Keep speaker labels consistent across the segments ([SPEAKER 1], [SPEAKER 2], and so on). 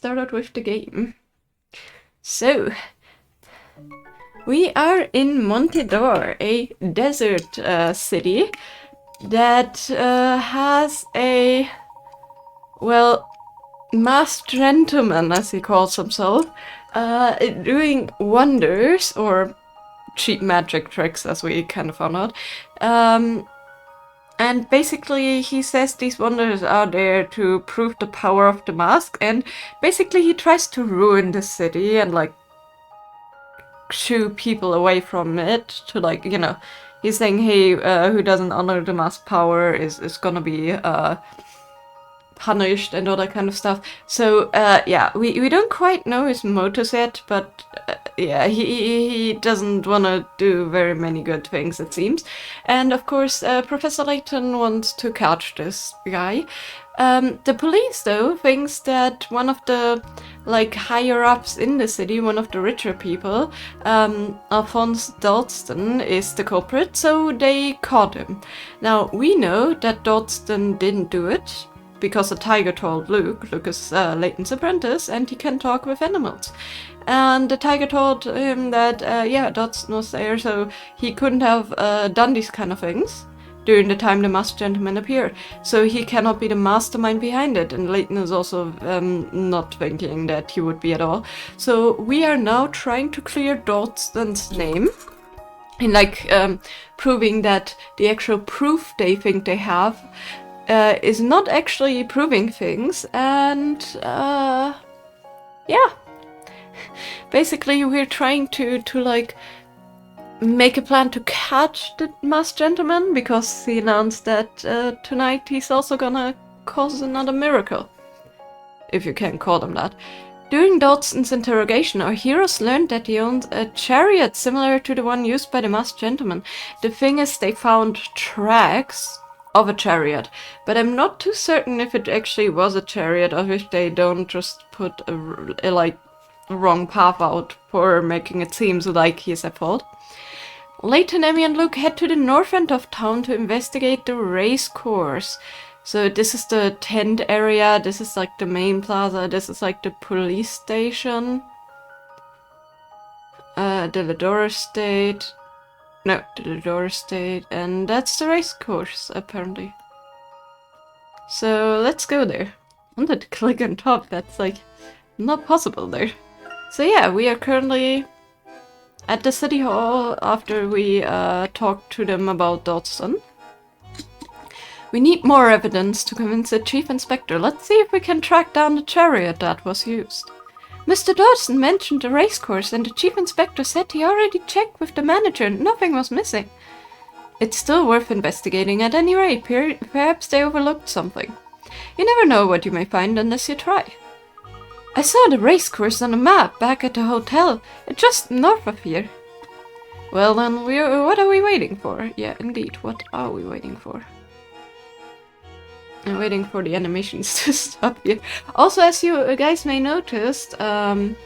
[SPEAKER 1] start out with the game. So, we are in Montedor, a desert city that has a, well, masked gentleman, as he calls himself, doing wonders, or cheap magic tricks, as we kind of found out. And basically he says these wonders are there to prove the power of the mask, and basically he tries to ruin the city and like shoo people away from it to, like, you know, he's saying, hey, who doesn't honor the mask power is gonna be punished and all that kind of stuff. So yeah, we don't quite know his motives yet, but yeah, he doesn't want to do very many good things, it seems. And of course, Professor Layton wants to catch this guy. The police, though, thinks that one of the, like, higher-ups in the city, one of the richer people, Alphonse Dalston, is the culprit, so they caught him. Now, we know that Dalston didn't do it, because the tiger told Luke is Layton's apprentice, and he can talk with animals. And the tiger told him that, yeah, Dalston was there, so he couldn't have done these kind of things during the time the masked gentleman appeared. So he cannot be the mastermind behind it, and Layton is also not thinking that he would be at all. So we are now trying to clear Dalston's name, and like proving that the actual proof they think they have is not actually proving things, and yeah. Basically, we're trying to like make a plan to catch the masked gentleman, because he announced that tonight he's also gonna cause another miracle, if you can call them that. During Dalston's interrogation, our heroes learned that he owned a chariot similar to the one used by the masked gentleman. The thing is, they found tracks of a chariot, but I'm not too certain if it actually was a chariot or if they don't just put a like wrong path out for making it seem like he's at fault. Layton, Emmy, and Luke head to the north end of town to investigate the race course. So this is the tent area, this is like the main plaza, this is like the police station. The Lador Estate. No, the Lador Estate, and that's the race course, apparently. So let's go there. I wanted to click on top, that's like not possible there. So yeah, we are currently at the city hall after we talked to them about Dalston. We need more evidence to convince the chief inspector. Let's see if we can track down the chariot that was used. Mr. Dalston mentioned the racecourse, and the chief inspector said he already checked with the manager and nothing was missing. It's still worth investigating at any rate. Perhaps they overlooked something. You never know what you may find unless you try. I saw the racecourse on a map back at the hotel, just north of here. Well then, what are we waiting for? Yeah, indeed, what are we waiting for? I'm waiting for the animations to stop here. Also, as you guys may notice, down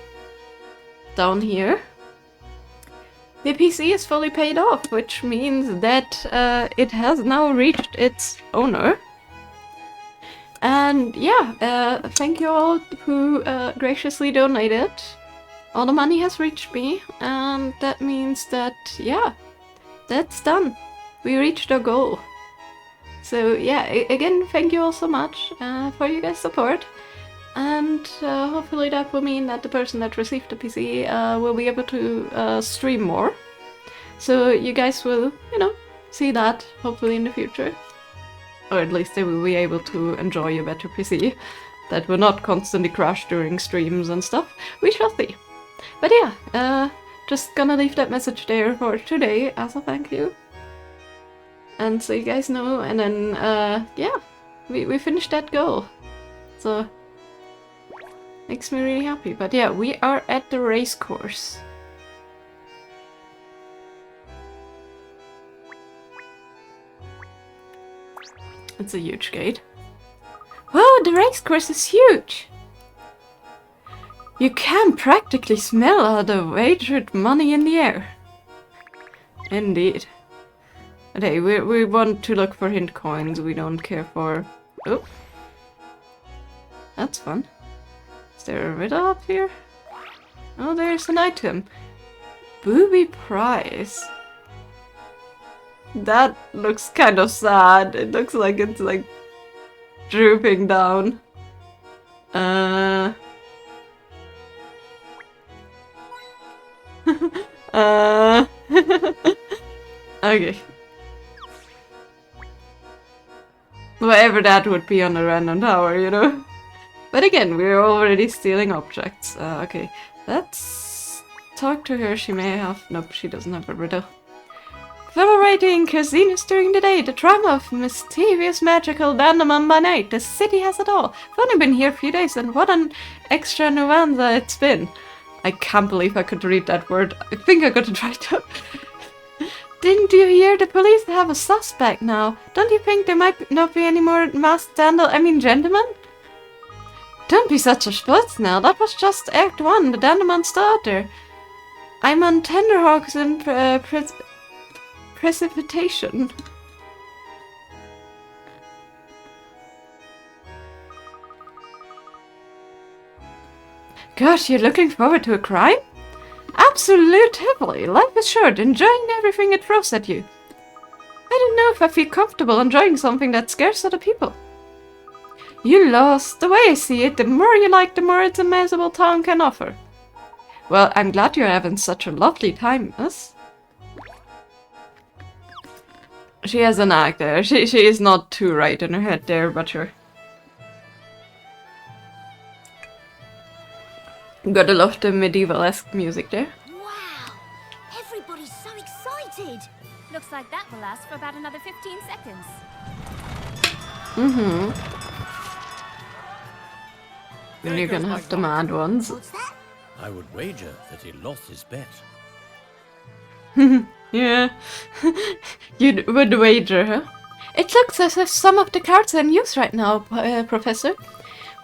[SPEAKER 1] here, the PC is fully paid off, which means that it has now reached its owner. And yeah, thank you all who graciously donated. All the money has reached me, and that means that, yeah, that's done. We reached our goal. So yeah, again, thank you all so much for your guys' support, and hopefully that will mean that the person that received the PC will be able to stream more. So you guys will, you know, see that hopefully in the future. Or at least they will be able to enjoy a better PC that will not constantly crash during streams and stuff. We shall see. But yeah, just gonna leave that message there for today as a thank you. And so you guys know, and then, yeah, we finished that goal. So, makes me really happy. But yeah, we are at the race course. It's a huge gate. Wow, the race course is huge! You can practically smell all the wagered money in the air. Indeed. Okay, we want to look for hint coins, we don't care for... Oh. That's fun. Is there a riddle up here? Oh, there's an item. Booby prize. That looks kind of sad. It looks like it's like drooping down. Okay. Whatever that would be on a random tower, you know? But again, we're already stealing objects. Okay, let's talk to her. She may have... Nope, she doesn't have a riddle. Commemorating casinos during the day, the drama of mischievous magical dandemon by night. The city has it all. I've only been here a few days, and what an extravaganza it's been. I can't believe I could read that word. I think I got it right up. Didn't you hear? The police have a suspect now. Don't you think there might not be any more masked gentlemen? Don't be such a sputz now. That was just Act 1. The Dandemon's still out there. I'm on tenterhooks and precipitation. Gosh, you're looking forward to a crime? Absolutely. Life is short, enjoying everything it throws at you. I don't know if I feel comfortable enjoying something that scares other people. You lost. The way I see it, the more you like, the more it's a miserable town can offer. Well, I'm glad you're having such a lovely time, miss. She has an act there. She is not too right in her head there, but sure. Gotta love the medieval-esque music there.
[SPEAKER 2] Wow! Everybody's so excited!
[SPEAKER 3] Looks like that will last for about another 15 seconds.
[SPEAKER 1] Then you're gonna have the mad ones.
[SPEAKER 2] What's that?
[SPEAKER 4] I would wager that he lost his bet.
[SPEAKER 1] Yeah. You would wager, huh? It looks as if some of the cards are in use right now, Professor.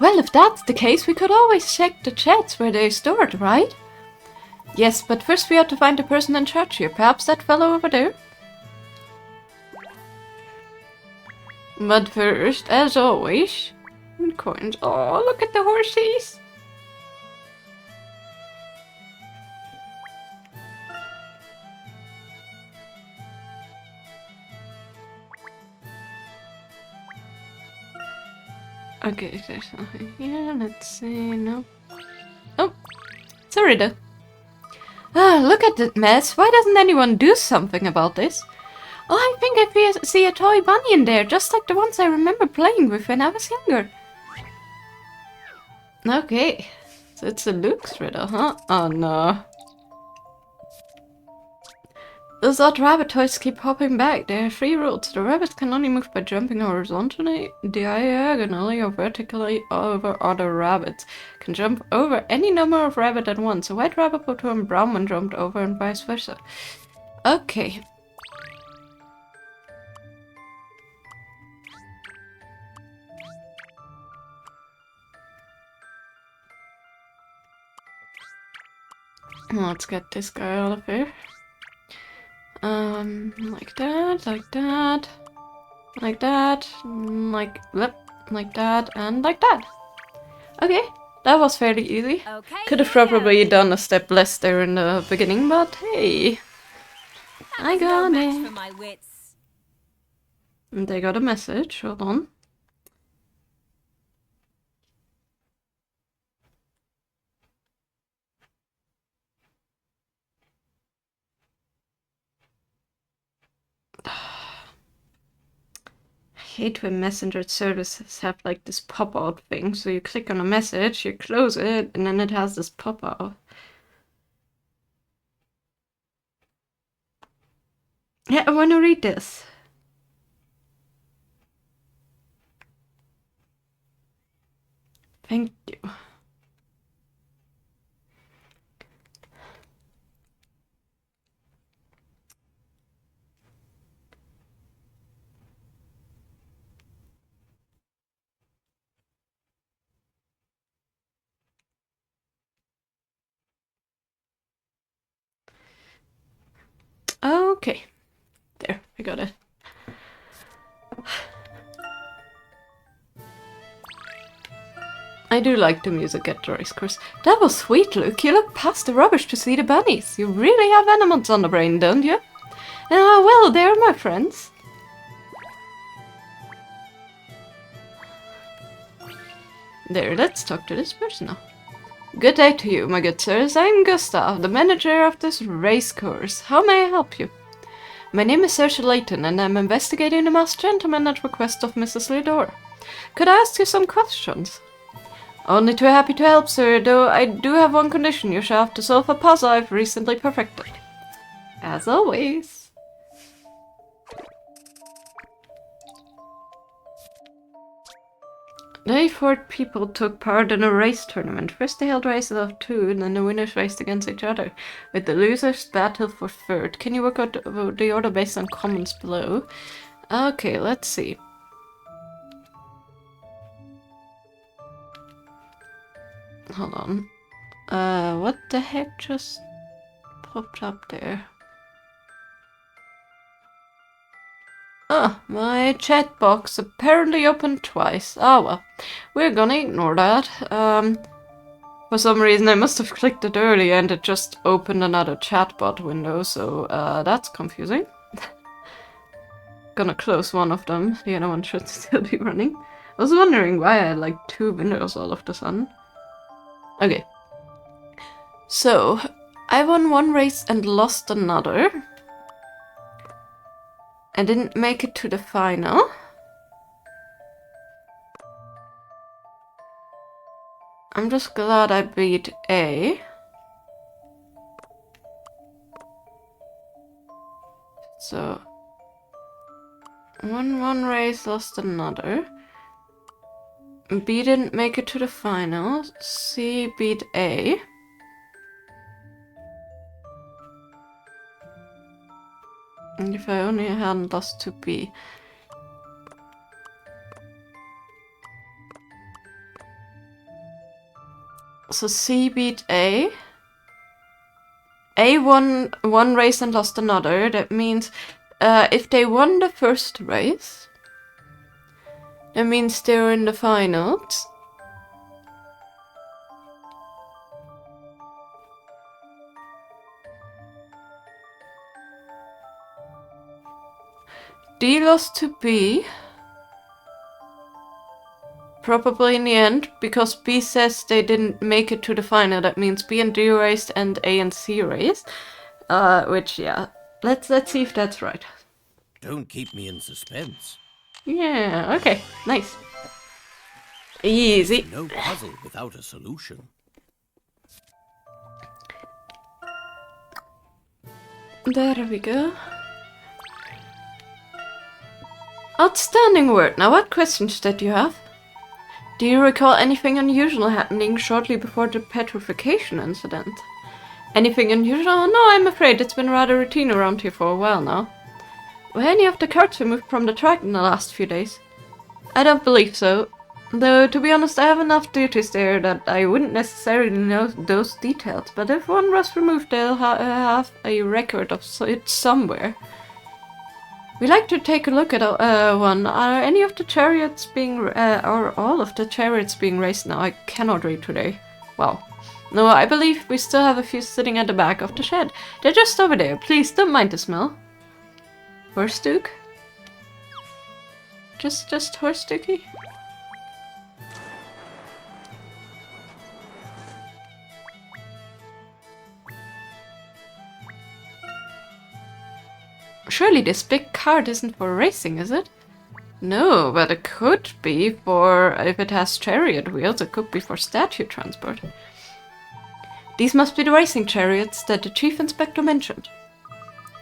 [SPEAKER 1] Well, if that's the case, we could always check the chats where they're stored, right? Yes, but first we have to find the person in charge here. Perhaps that fellow over there? But first, as always... coins. Oh, look at the horses! Okay, there's nothing here. Let's see. No. Oh, it's a riddle. Ah, look at that mess. Why doesn't anyone do something about this? Oh, I think I see a toy bunny in there, just like the ones I remember playing with when I was younger. Okay, so it's a Luke's riddle, huh? Oh no. Those odd rabbit toys keep popping back. There are 3 rules. The rabbits can only move by jumping horizontally, diagonally, or vertically over other rabbits. Can jump over any number of rabbits at once. A white rabbit will turn brown when jumped over and vice versa. Okay. Let's get this guy out of here. Like that, like that, like that, like that, and like that. Okay, that was fairly easy.
[SPEAKER 3] Okay,
[SPEAKER 1] Could have probably done a step less there in the beginning, but hey, I got
[SPEAKER 3] match for
[SPEAKER 1] it.
[SPEAKER 3] my wits.
[SPEAKER 1] And they got a message, hold on. I hate when messenger services have like this pop-out thing. So you click on a message, you close it, and then it has this pop-out. Yeah, I want to read this. Thank you. Okay. There, I got it. I do like the music at the race course. That was sweet, Luke. You look past the rubbish to see the bunnies. You really have animals on the brain, don't you? Ah, well, they're my friends. There, let's talk to this person now. Good day to you, my good sirs. I'm Gustav, the manager of this race course. How may I help you? My name is Sir Layton, and I'm investigating the masked gentleman at request of Mrs. Lidor. Could I ask you some questions? Only too happy to help, sir, though I do have one condition. You shall have to solve a puzzle I've recently perfected. As always. They 4 people took part in a race tournament. First they held races of 2, and then the winners raced against each other, with the losers battle for third. Can you work out the order based on comments below? Okay, let's see. Hold on. What the heck just popped up there? Ah, my chat box apparently opened twice. Ah well, we're gonna ignore that. For some reason I must have clicked it earlier and it just opened another chatbot window, so that's confusing. Gonna close one of them, the other one should still be running. I was wondering why I had like 2 windows all of the sudden. Okay. So, I won 1 race and lost another. I didn't make it to the final. I'm just glad I beat A. So, won 1 race, lost another. B didn't make it to the final. C beat A. And if I only hadn't lost to B. So C beat A. A won 1 race and lost another. That means if they won the first race, that means they're in the finals. D lost to B. Probably in the end, because B says they didn't make it to the final. That means B and D raced and A and C raced. Which, yeah. Let's see if that's right.
[SPEAKER 4] Don't keep me in suspense.
[SPEAKER 1] Yeah, okay. Nice. Easy.
[SPEAKER 4] No puzzle without a solution.
[SPEAKER 1] There we go. Outstanding work. Now, what questions did you have? Do you recall anything unusual happening shortly before the petrification incident? Anything unusual? No, I'm afraid it's been rather routine around here for a while now. Were any of the carts removed from the track in the last few days? I don't believe so. Though, to be honest, I have enough duties there that I wouldn't necessarily know those details, but if one was removed, they'll have a record of it somewhere. We like to take a look at one. Are any of the chariots being, or all of the chariots being raced now? I cannot read today. Wow. No, I believe we still have a few sitting at the back of the shed. They're just over there. Please don't mind the smell. Horse Duke? Just Horse Dukey? Surely this big cart isn't for racing, is it? No, but it could be for, if it has chariot wheels, it could be for statue transport. These must be the racing chariots that the Chief Inspector mentioned.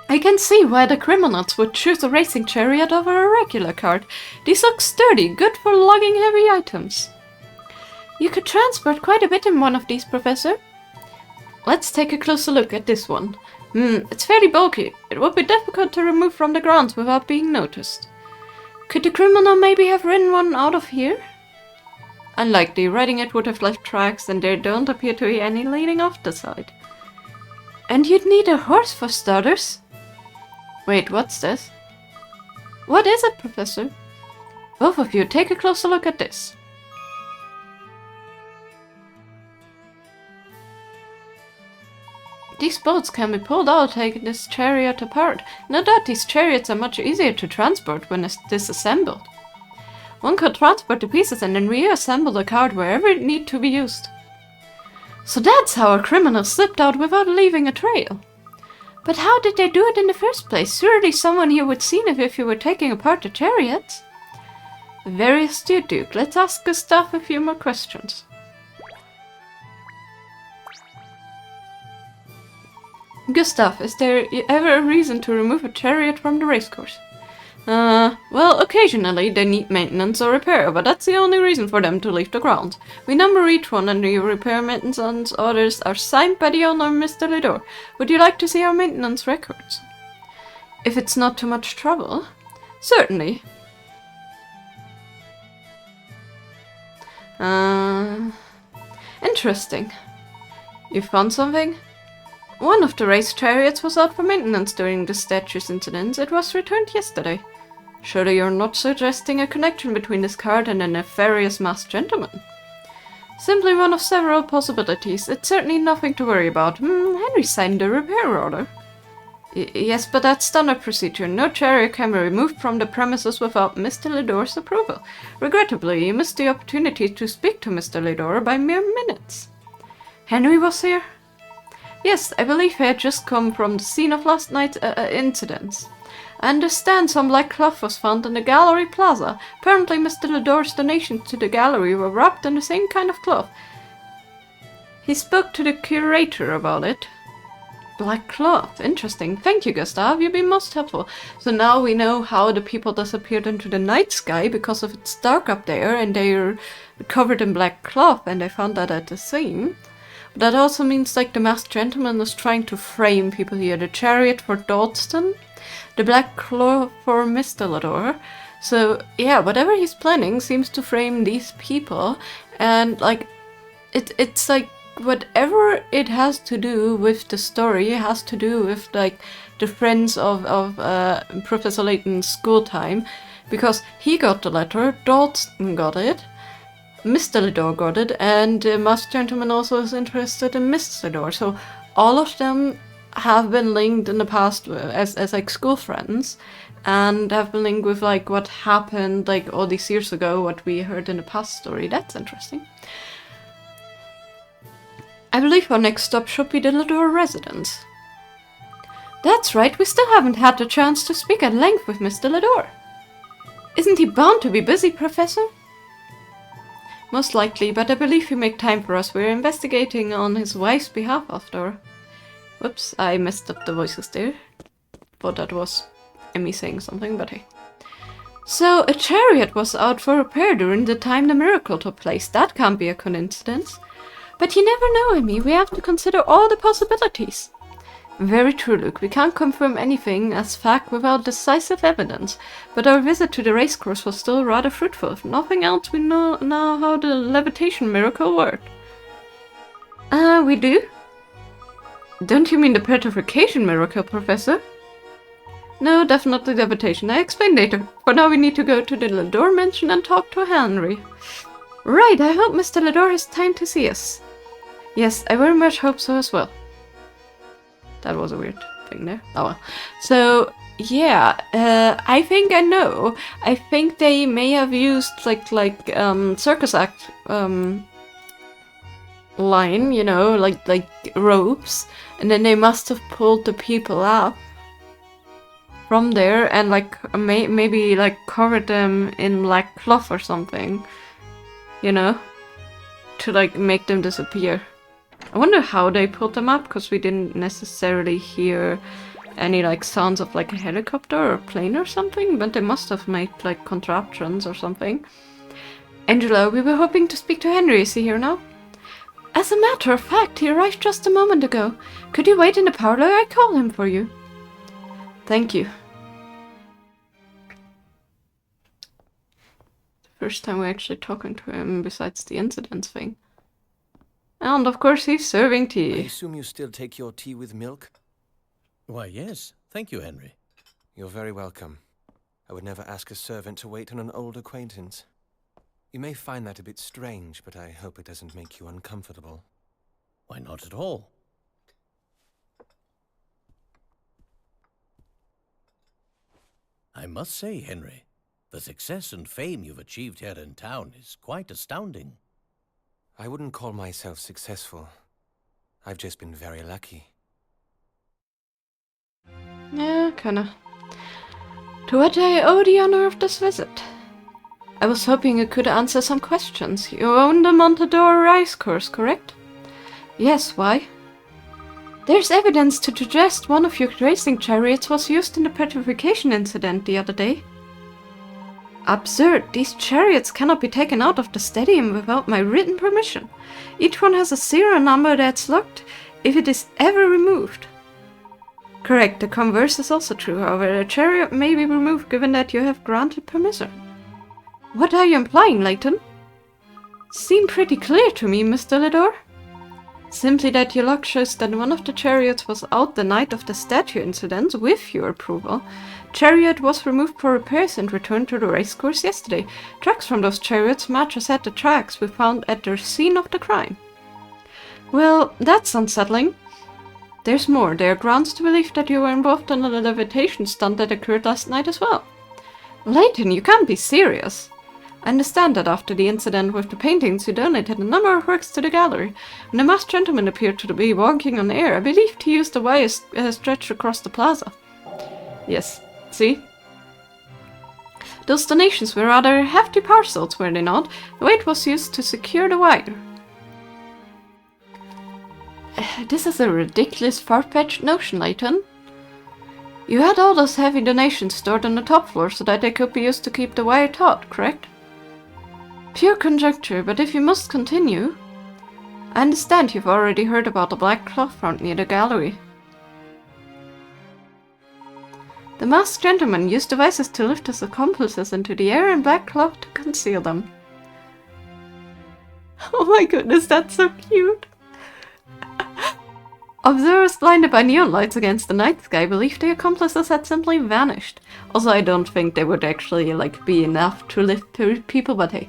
[SPEAKER 1] I can see why the criminals would choose a racing chariot over a regular cart. These look sturdy, good for lugging heavy items. You could transport quite a bit in one of these, Professor. Let's take a closer look at this one. It's fairly bulky. It would be difficult to remove from the grounds without being noticed. Could the criminal maybe have ridden one out of here? Unlikely. Riding it would have left tracks, and there don't appear to be any leading off the side. And you'd need a horse for starters. Wait, what's this? What is it, Professor? Both of you, take a closer look at this. These bolts can be pulled out, taking this chariot apart. No doubt these chariots are much easier to transport when it's disassembled. One could transport the pieces and then reassemble the cart wherever it need to be used. So that's how a criminal slipped out without leaving a trail. But how did they do it in the first place? Surely someone here would seen it if you were taking apart the chariots. Very astute, Duke. Let's ask Gustav a few more questions. Gustav, is there ever a reason to remove a chariot from the racecourse? Well, occasionally they need maintenance or repair, but that's the only reason for them to leave the ground. We number each one and the repair maintenance orders are signed by the owner, Mr. Lidor. Would you like to see our maintenance records? If it's not too much trouble. Certainly. Interesting. You found something? One of the race chariots was out for maintenance during the statue's incident. It was returned yesterday. Surely you're not suggesting a connection between this card and a nefarious masked gentleman? Simply one of several possibilities. It's certainly nothing to worry about. Henry signed the repair order. Yes, but that's standard procedure. No chariot can be removed from the premises without Mr. Lidor's approval. Regrettably, you missed the opportunity to speak to Mr. Lidor by mere minutes. Henry was here? Yes, I believe he had just come from the scene of last night's incidents. I understand some black cloth was found in the gallery plaza. Apparently Mr. Lidor's donations to the gallery were wrapped in the same kind of cloth. He spoke to the curator about it. Black cloth. Interesting. Thank you, Gustav. You've been most helpful. So now we know how the people disappeared into the night sky because of it's dark up there and they're covered in black cloth and they found that at the scene. But that also means like the masked gentleman is trying to frame people here. The chariot for Doddston, the black cloth for Mr. Lidor. So yeah, whatever he's planning seems to frame these people and like it's like whatever it has to do with the story has to do with like the friends of Professor Layton's school time, because he got the letter, Doddston got it, Mr. Lidor got it, and the masked gentleman also is interested in Mr. Lidor. So all of them have been linked in the past as like school friends, and have been linked with like what happened like all these years ago, what we heard in the past story. That's interesting. I believe our next stop should be the Lidor residence. That's right, we still haven't had the chance to speak at length with Mr. Lidor. Isn't he bound to be busy, Professor? Most likely, but I believe he'll make time for us. We're investigating on his wife's behalf after all. Whoops, I messed up the voices there. Thought that was Emmy saying something, but hey. So, a chariot was out for repair during the time the miracle took place. That can't be a coincidence. But you never know, Emmy. We have to consider all the possibilities. Very true, Luke. We can't confirm anything as fact without decisive evidence. But our visit to the racecourse was still rather fruitful. If nothing else, we know now how the levitation miracle worked. We do? Don't you mean the petrification miracle, Professor? No, definitely levitation. I explain later. For now, we need to go to the Lidor mansion and talk to Henry. Right, I hope Mr. Lidor has time to see us. Yes, I very much hope so as well. That was a weird thing there. Oh well. So, yeah, I think I know. I think they may have used like circus act line, you know, like ropes, and then they must have pulled the people up from there and like maybe like covered them in black cloth or something, you know, to like make them disappear. I wonder how they pulled them up, because we didn't necessarily hear any like sounds of like a helicopter or a plane or something, but they must have made like contraptions or something. Angela, we were hoping to speak to Henry. Is he here now? As a matter of fact, he arrived just a moment ago. Could you wait in the parlor? I call him for you. Thank you. First time we're actually talking to him besides the incidents thing. And of course he's serving tea.
[SPEAKER 5] I assume you still take your tea with milk?
[SPEAKER 4] Why, yes. Thank you, Henry.
[SPEAKER 5] You're very welcome. I would never ask a servant to wait on an old acquaintance. You may find that a bit strange, but I hope it doesn't make you uncomfortable.
[SPEAKER 4] Why not at all? I must say, Henry, the success and fame you've achieved here in town is quite astounding.
[SPEAKER 5] I wouldn't call myself successful. I've just been very lucky.
[SPEAKER 1] Yeah, kinda. To what I owe the honor of this visit. I was hoping you could answer some questions. You own the Montador race course, correct? Yes, why? There's evidence to suggest one of your racing chariots was used in the petrification incident the other day. Absurd! These chariots cannot be taken out of the stadium without my written permission. Each one has a serial number that's locked if it is ever removed. Correct, the converse is also true, however, a chariot may be removed given that you have granted permission. What are you implying, Layton? Seemed pretty clear to me, Mr. Ledore. Simply that your log shows that one of the chariots was out the night of the statue incident with your approval. Chariot was removed for repairs and returned to the racecourse yesterday. Tracks from those chariots matches at the tracks we found at the scene of the crime. Well, that's unsettling. There's more. There are grounds to believe that you were involved in a levitation stunt that occurred last night as well. Layton, you can't be serious. I understand that after the incident with the paintings, you donated a number of works to the gallery. When the masked gentleman appeared to be walking on air, I believed he used the wire stretched across the plaza. Yes, see? Those donations were rather hefty parcels, were they not? The weight was used to secure the wire. This is a ridiculous far-fetched notion, Layton. You had all those heavy donations stored on the top floor so that they could be used to keep the wire taut, correct? Pure conjecture, but if you must continue... I understand you've already heard about the black cloth front near the gallery. The masked gentleman used devices to lift his accomplices into the air and black cloth to conceal them. Oh my goodness, that's so cute! Observers blinded by neon lights against the night sky believed the accomplices had simply vanished. Also, I don't think they would actually, be enough to lift people, but hey.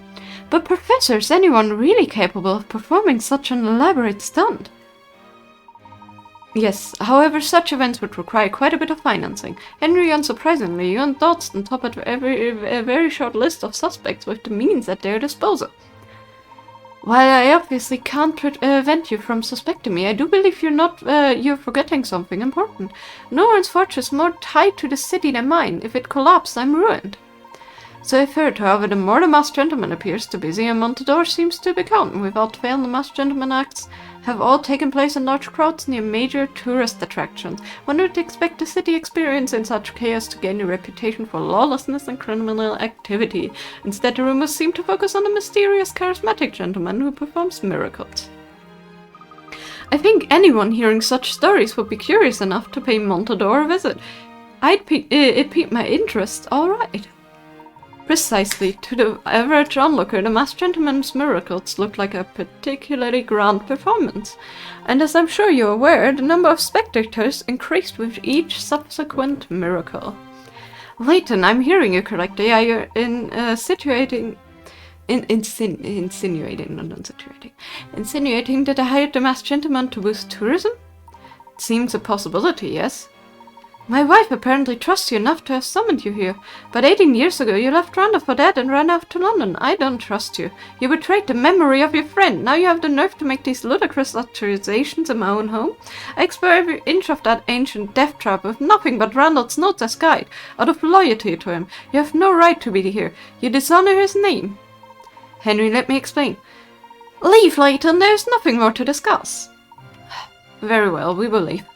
[SPEAKER 1] But Professor, is anyone really capable of performing such an elaborate stunt? Yes, however, such events would require quite a bit of financing. Henry, unsurprisingly, you and Dodson top at a very short list of suspects with the means at their disposal. While I obviously can't prevent you from suspecting me, I do believe you're forgetting something important. Norren's fortress is more tied to the city than mine. If it collapses, I'm ruined. So I've heard, however, the more the masked gentleman appears to busy and Montador seems to become. Without fail, the masked gentleman acts have all taken place in large crowds near major tourist attractions. One would expect the city experiencing such chaos to gain a reputation for lawlessness and criminal activity. Instead, the rumors seem to focus on a mysterious, charismatic gentleman who performs miracles. I think anyone hearing such stories would be curious enough to pay Montador a visit. It piqued my interest, alright. Precisely, to the average onlooker, the masked gentleman's miracles looked like a particularly grand performance, and as I'm sure you're aware, the number of spectators increased with each subsequent miracle. Layton, I'm hearing you correctly. Are you insinuating that I hired the masked gentleman to boost tourism? It seems a possibility, yes. My wife apparently trusts you enough to have summoned you here, but 18 years ago you left Rwanda for dead and ran off to London. I don't trust you. You betrayed the memory of your friend. Now you have the nerve to make these ludicrous accusations in my own home. I explore every inch of that ancient death trap with nothing but Randall's notes as guide, out of loyalty to him. You have no right to be here. You dishonor his name. Henry, let me explain. Leave, Layton. There is nothing more to discuss. Very well, we will leave.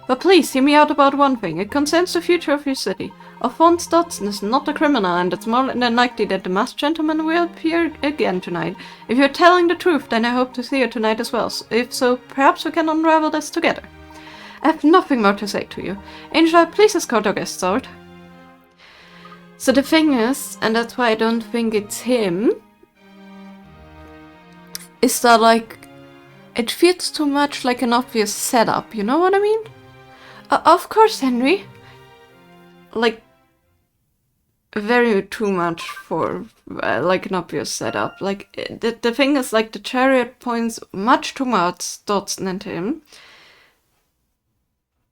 [SPEAKER 1] But please, hear me out about one thing. It concerns the future of your city. Alphonse Dodson is not a criminal, and it's more than likely that the masked gentleman will appear again tonight. If you're telling the truth, then I hope to see you tonight as well. If so, perhaps we can unravel this together. I have nothing more to say to you. Angela, please escort our guests out. So the thing is, and that's why I don't think it's him, is that, it feels too much like an obvious setup, you know what I mean? Of course, Henry. Very too much for, an obvious setup. The thing is, the chariot points much towards Dodson and him.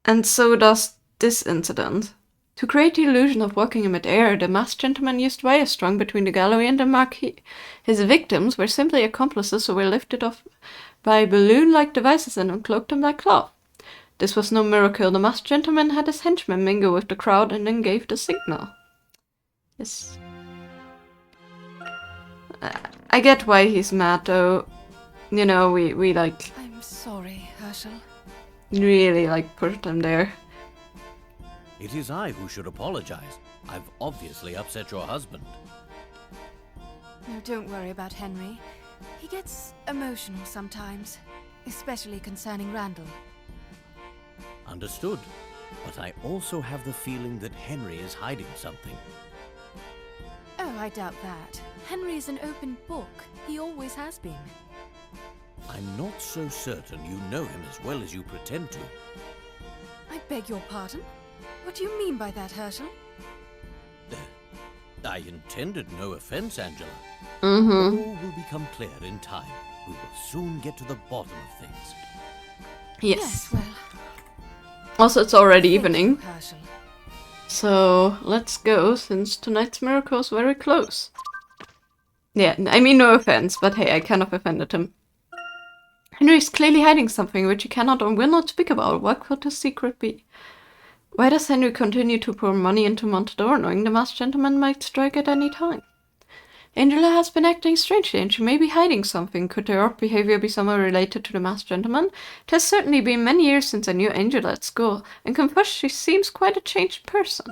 [SPEAKER 1] And so does this incident. To create the illusion of walking in mid-air, the masked gentleman used wires strung between the gallery and the marquee. His victims were simply accomplices who were lifted off by balloon-like devices and uncloaked in black cloth. This was no miracle. The masked gentleman had his henchmen mingle with the crowd and then gave the signal. Yes. I get why he's mad, though. You know, we like...
[SPEAKER 6] I'm sorry, Herschel.
[SPEAKER 1] really, like, put him there.
[SPEAKER 4] It is I who should apologize. I've obviously upset your husband.
[SPEAKER 6] No, don't worry about Henry. He gets emotional sometimes, especially concerning Randall.
[SPEAKER 4] Understood. But I also have the feeling that Henry is hiding something.
[SPEAKER 6] Oh, I doubt that. Henry is an open book. He always has been.
[SPEAKER 4] I'm not so certain you know him as well as you pretend to.
[SPEAKER 6] I beg your pardon? What do you mean by that, Herschel?
[SPEAKER 4] I intended no offense, Angela.
[SPEAKER 1] Mm-hmm.
[SPEAKER 4] All will become clear in time. We will soon get to the bottom of things.
[SPEAKER 1] Yes.
[SPEAKER 6] Well...
[SPEAKER 1] Also, it's already
[SPEAKER 6] thank you,
[SPEAKER 1] evening.
[SPEAKER 6] Herschel.
[SPEAKER 1] So, let's go, since tonight's miracle is very close. Yeah, I mean no offense, but hey, I kind of offended him. Henry is clearly hiding something which he cannot or will not speak about. What could his secret be? Why does Henry continue to pour money into Montador, knowing the masked gentleman might strike at any time? Angela has been acting strangely, and she may be hiding something. Could her odd behavior be somehow related to the masked gentleman? It has certainly been many years since I knew Angela at school, and confess she seems quite a changed person.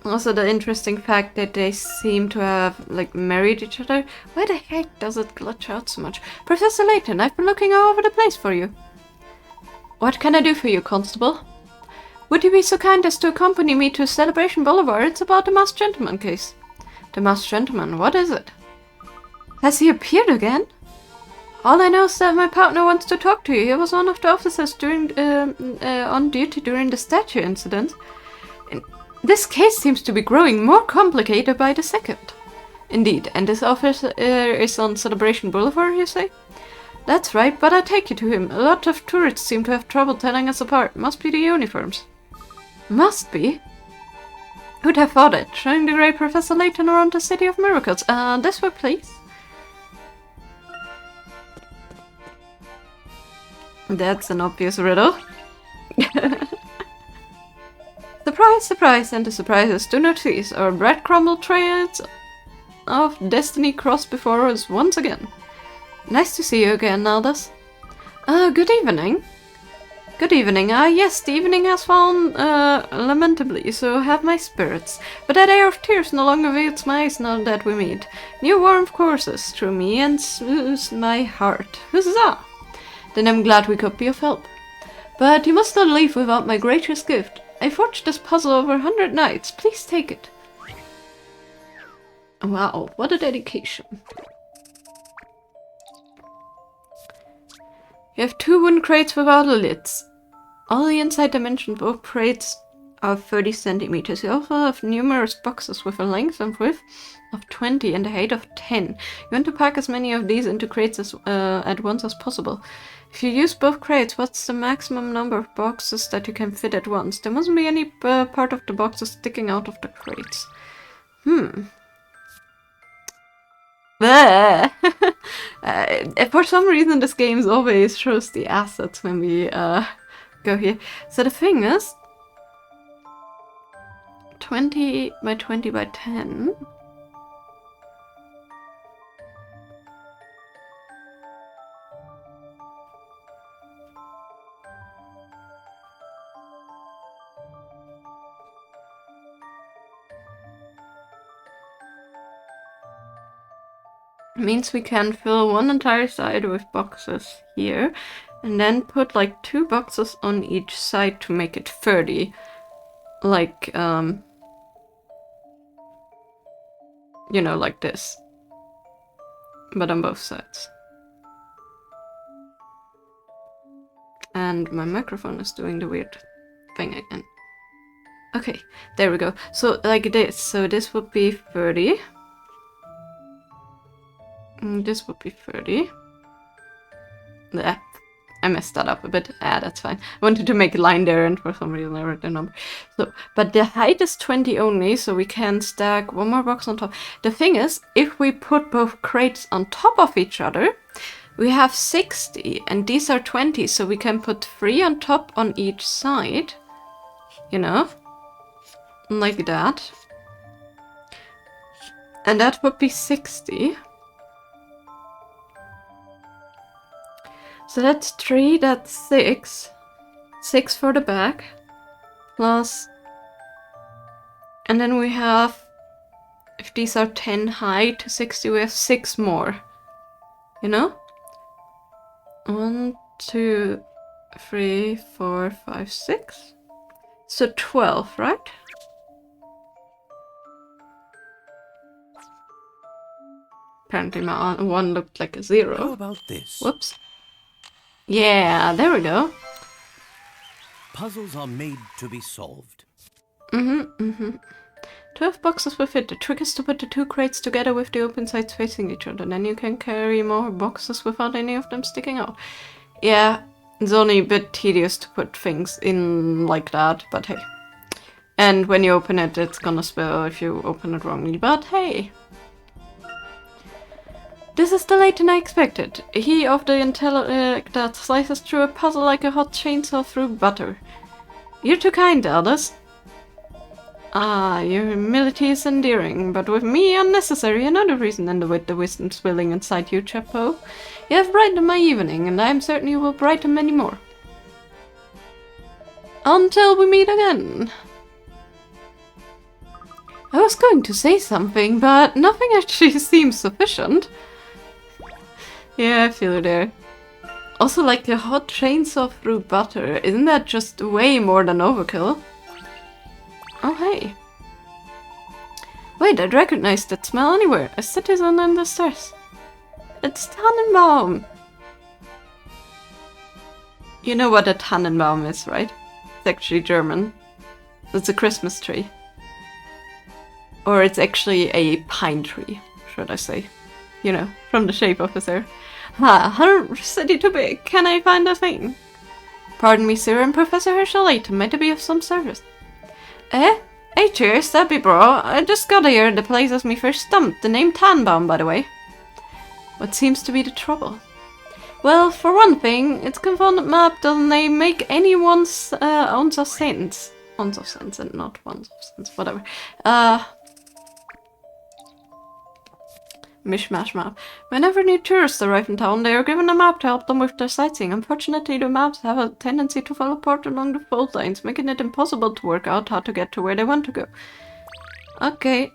[SPEAKER 1] Also, the interesting fact that they seem to have, like, married each other. Why the heck does it glitch out so much? Professor Layton, I've been looking all over the place for you. What can I do for you, Constable? Would you be so kind as to accompany me to Celebration Boulevard? It's about the masked gentleman case. The masked gentleman, what is it? Has he appeared again? All I know is that my partner wants to talk to you. He was one of the officers during on duty during the statue incident. This case seems to be growing more complicated by the second. Indeed, and this officer is on Celebration Boulevard, you say? That's right, but I take you to him. A lot of tourists seem to have trouble telling us apart. Must be the uniforms. Must be? Who'd have thought it? Showing the great Professor Layton around the City of Miracles. This way, please. That's an obvious riddle. Surprise, surprise, and the surprises do not cease. Our breadcrumb trails of destiny cross before us once again. Nice to see you again, Aldous. Good evening. Good evening. Yes, the evening has fallen, lamentably, so have my spirits. But that air of tears no longer veils my eyes now that we meet. New warmth courses through me and soothes my heart. Huzzah! Then I'm glad we could be of help. But you must not leave without my gracious gift. I forged this puzzle over 100 nights. Please take it. Wow, what a dedication. You have 2 wooden crates without lids. All the inside dimensions of both crates are 30 centimeters. You also have numerous boxes with a length and width of 20 and a height of 10. You want to pack as many of these into crates at once as possible. If you use both crates, what's the maximum number of boxes that you can fit at once? There mustn't be any part of the boxes sticking out of the crates. For some reason this game always shows the assets when we go here. So the thing is 20 by 20 by 10. Means we can fill one entire side with boxes here and then put like 2 boxes on each side to make it 30. Like, you know, like this. But on both sides. And my microphone is doing the weird thing again. Okay, there we go. So like this. So this would be 30. This would be 30. There. I messed that up a bit. Ah, that's fine. I wanted to make a line there, and for some reason I wrote the number. So, but the height is 20 only, so we can stack one more box on top. The thing is, if we put both crates on top of each other, we have 60, and these are 20, so we can put 3 on top on each side. You know? Like that. And that would be 60. So that's 3, that's 6. 6 for the back. Plus... And then we have... If these are 10 high to 60, we have 6 more. You know? 1, 2, 3, 4, 5, 6. So 12, right? Apparently my one looked like a 0.
[SPEAKER 4] How about this?
[SPEAKER 1] Whoops. Yeah, there we go.
[SPEAKER 4] Puzzles are made to be solved.
[SPEAKER 1] 12 boxes will fit. The trick is to put the 2 crates together with the open sides facing each other. Then you can carry more boxes without any of them sticking out. Yeah, it's only a bit tedious to put things in like that, but hey. And when you open it, it's gonna spill if you open it wrongly, but hey. This is the Layton I expected. He of the intellect that slices through a puzzle like a hot chainsaw through butter. You're too kind, Aldous. Ah, your humility is endearing, but with me unnecessary. Another reason than the wisdom swilling inside you, Chapeau. You have brightened my evening, and I am certain you will brighten many more. Until we meet again. I was going to say something, but nothing actually seems sufficient. Yeah, I feel it there. Also, like a hot chainsaw through butter. Isn't that just way more than overkill? Oh, hey. Wait, I'd recognize that smell anywhere. A citizen in distress. It's Tannenbaum. You know what a Tannenbaum is, right? It's actually German. It's a Christmas tree. Or it's actually a pine tree, should I say. You know, from the shape of his hair. Ha, her city too big. Can I find a thing? Pardon me, sir, and Professor Herschel Layton. Might I be of some service? Eh? Hey, cheers, that'd be bro. I just got here. The place has me first stumped. The name Tannenbaum, by the way. What seems to be the trouble? Well, for one thing, its confounded map doesn't make any ounce of sense. Ounce of sense and not ounce of sense, whatever. Mishmash map. Whenever new tourists arrive in town, they are given a map to help them with their sightseeing. Unfortunately, the maps have a tendency to fall apart along the fault lines, making it impossible to work out how to get to where they want to go. Okay.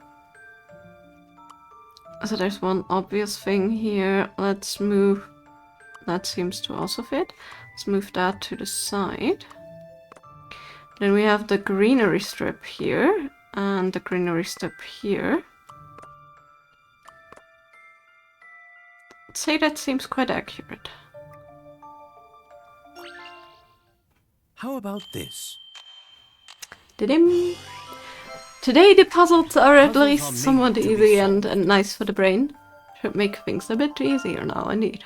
[SPEAKER 1] So there's one obvious thing here. Let's move... That seems to also fit. Let's move that to the side. Then we have the greenery strip here, and the greenery strip here. I'd say that seems quite accurate.
[SPEAKER 4] How about this?
[SPEAKER 1] Didim. Today the puzzles are at
[SPEAKER 4] Puzzles
[SPEAKER 1] least
[SPEAKER 4] are made
[SPEAKER 1] somewhat
[SPEAKER 4] to be
[SPEAKER 1] easy and
[SPEAKER 4] solved.
[SPEAKER 1] nice for the brain. Should make things a bit easier now, indeed.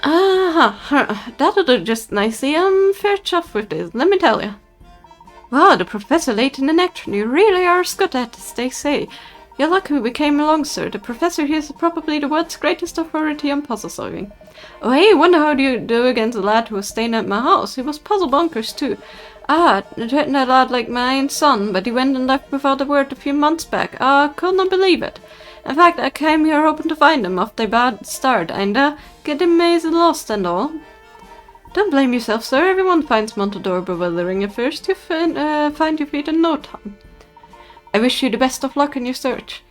[SPEAKER 1] Ah, that'll do just nicely. I'm fair chuffed with this, let me tell you. Wow, the Professor Layton in action. You really are as good at it as they say. You're lucky we came along, sir. The professor here is probably the world's greatest authority on puzzle solving. Oh hey, wonder how do you do against a lad who was staying at my house. He was puzzle bonkers too. Ah, threatened a lad like my own son, but he went and left without a word a few months back. Could not believe it. In fact, I came here hoping to find him after a bad start, and get him mazed and lost and all. Don't blame yourself, sir. Everyone finds Montador bewildering at first. You find your feet in no time. I wish you the best of luck in your search.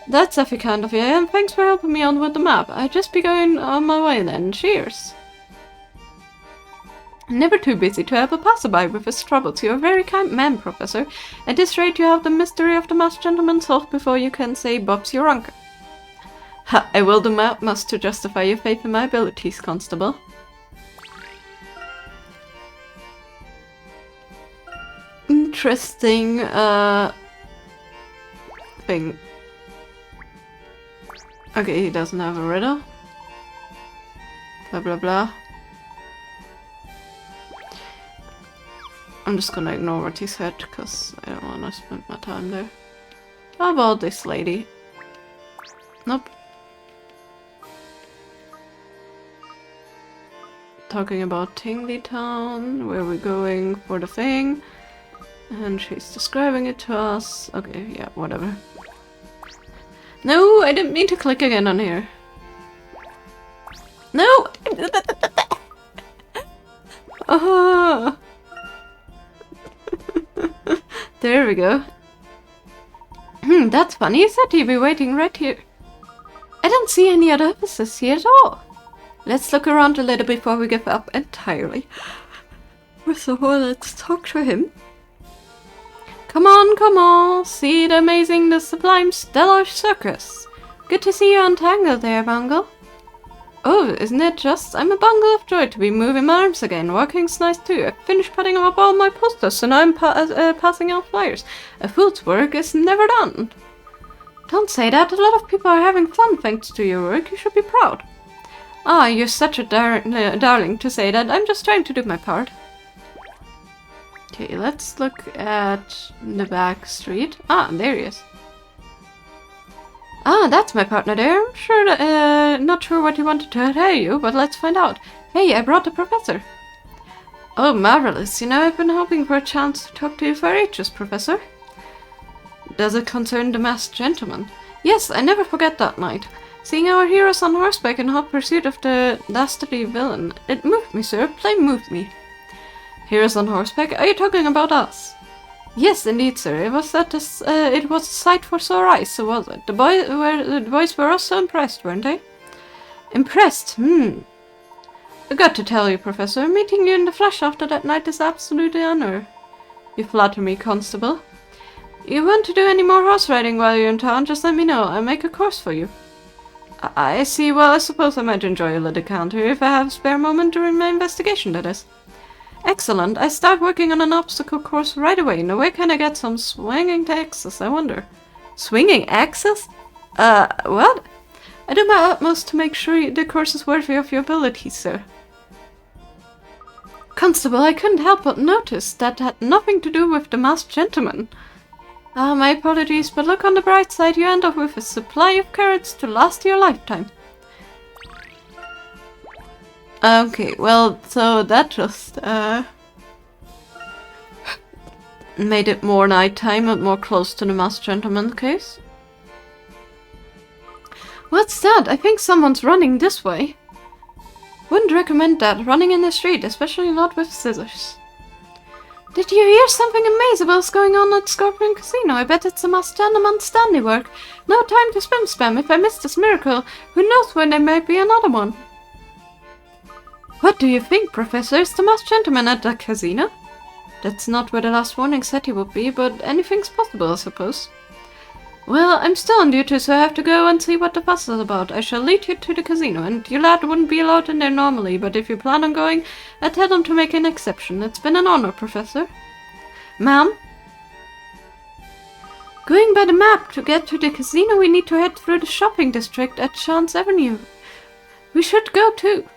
[SPEAKER 1] That's awfully kind of you, and thanks for helping me on with the map. I'll just be going on my way then. Cheers. Never too busy to help a passerby with his troubles. You're a very kind man, Professor. At this rate, you have the mystery of the masked gentleman solved before you can say Bob's your uncle. Ha! I will do my utmost to justify your faith in my abilities, Constable. Interesting, thing. Okay, he doesn't have a riddle. Blah blah blah. I'm just gonna ignore what he said, because I don't wanna spend my time there. How about this lady? Nope. Talking about Tingley Town, where we're going for the thing. And she's describing it to us. Okay, yeah, whatever. No, I didn't mean to click again on here. No! Oh. There we go. That's funny. You said you'd be waiting right here. I don't see any other officers here at all. Let's look around a little before we give up entirely. First of all, let's talk to him. Come on, come on. See the sublime stellar circus. Good to see you untangled there, Bungle. Oh, isn't it just? I'm a bundle of joy to be moving my arms again. Walking's nice too. I finished putting up all my posters, so now I'm passing out flyers. A fool's work is never done. Don't say that. A lot of people are having fun thanks to your work. You should be proud. Ah, you're such a darling to say that. I'm just trying to do my part. Okay, let's look at the back street. Ah, there he is. Ah, that's my partner there. I'm sure not sure what he wanted to tell you, but let's find out. Hey, I brought the professor. Oh, marvelous. You know, I've been hoping for a chance to talk to you for ages, Professor. Does it concern the masked gentleman? Yes, I never forget that night. Seeing our heroes on horseback in hot pursuit of the dastardly villain. It moved me, sir. Plain moved me. Heroes on horseback? Are you talking about us? Yes, indeed, sir. It was a sight for sore eyes, so was it. The boys were all so impressed, weren't they? Impressed? I got to tell you, Professor, meeting you in the flesh after that night is absolutely an honor. You flatter me, Constable. You want to do any more horse riding while you're in town, just let me know. I'll make a course for you. I see. Well, I suppose I might enjoy a little counter if I have a spare moment during my investigation, that is. Excellent. I start working on an obstacle course right away. Now where can I get some swinging axes, I wonder? Swinging axes? What? I do my utmost to make sure the course is worthy of your abilities, sir. Constable, I couldn't help but notice that had nothing to do with the masked gentleman. Ah, my apologies, but look on the bright side, you end up with a supply of carrots to last your lifetime. Okay, well, so that just, made it more nighttime and more close to the masked gentleman case. What's that? I think someone's running this way. Wouldn't recommend that, running in the street, especially not with scissors. Did you hear something amazable's going on at Scorpion Casino? I bet it's a masked gentleman's handiwork. No time to spam. If I miss this miracle, who knows when there might be another one. What do you think, Professor? Is the masked gentleman at the casino? That's not where the last warning said he would be, but anything's possible, I suppose. Well, I'm still on duty, so I have to go and see what the fuss is about. I shall lead you to the casino, and your lad wouldn't be allowed in there normally, but if you plan on going, I tell them to make an exception. It's been an honor, Professor. Ma'am? Going by the map, to get to the casino, we need to head through the shopping district at Chance Avenue. We should go too.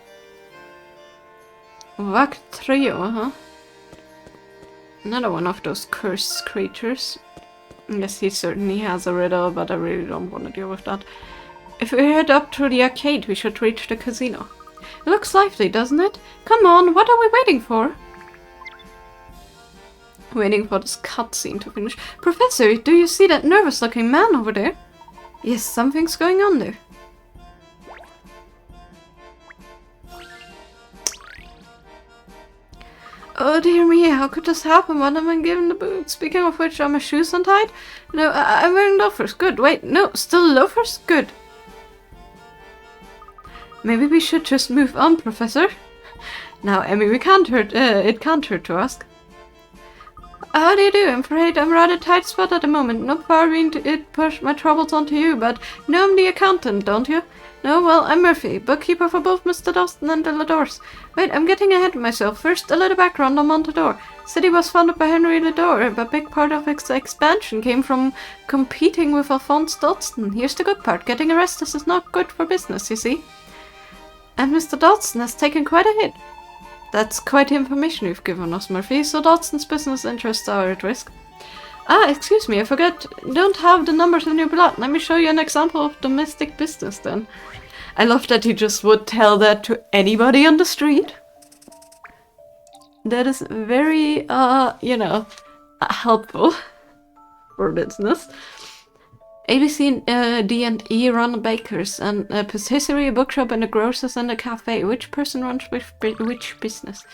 [SPEAKER 1] Whack Trio, huh? Another one of those cursed creatures. Yes, he certainly has a riddle, but I really don't want to deal with that. If we head up to the arcade, we should reach the casino. It looks lively, doesn't it? Come on, what are we waiting for? Waiting for this cutscene to finish. Professor, do you see that nervous-looking man over there? Yes, something's going on there. Oh dear me, how could this happen? What am I given the boot? Speaking of which, are my shoes untied? No, I'm wearing loafers. Good. Wait, no, still loafers? Good. Maybe we should just move on, Professor. Now, Emmy, it can't hurt to ask. How do you do? I'm afraid I'm rather tight spot at the moment. Not far being to push my troubles onto you, but you know I'm the accountant, don't you? No, well, I'm Murphy, bookkeeper for both Mr. Dawson and the Ladors. Wait, I'm getting ahead of myself. First, a little background on Montador. City was founded by Henry Lador, but a big part of its expansion came from competing with Alphonse Dodson. Here's the good part. Getting arrested is not good for business, you see. And Mr. Dodson has taken quite a hit. That's quite the information you've given us, Murphy, so Dodson's business interests are at risk. Ah, excuse me, I forgot. You don't have the numbers in your blood. Let me show you an example of domestic business then. I love that you just would tell that to anybody on the street. That is very, you know, helpful for business. ABC, D&E run a baker's and a patisserie, a bookshop, and a grocer's and a cafe. Which person runs which business?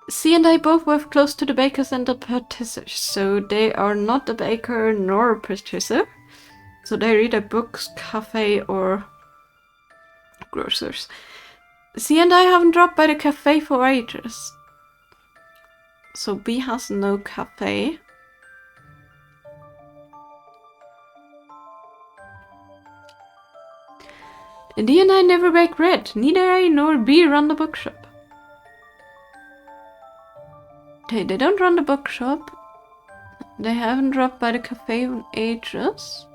[SPEAKER 1] C and I both work close to the bakers and the patisseries, so they are not a baker nor a patisserie. So they're either books, cafe, or grocers. C and I haven't dropped by the cafe for ages. So B has no cafe. D and I never bake bread. Neither A nor B run the bookshop. Okay, they don't run the bookshop. They haven't dropped by the cafe in ages.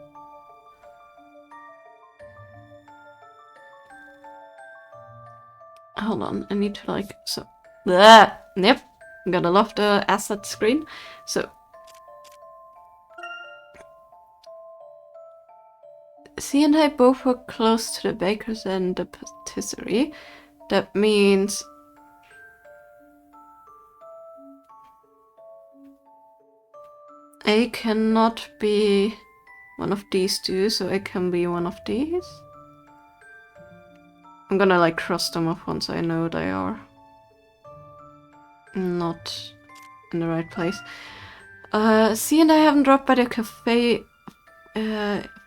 [SPEAKER 1] Hold on, I need to like, so, blah, yep, gotta love the asset screen. So, C and I both work close to the bakers and the patisserie. That means A cannot be one of these two, so it can be one of these. I'm gonna like cross them off once I know they are not in the right place. C and I haven't dropped by the cafe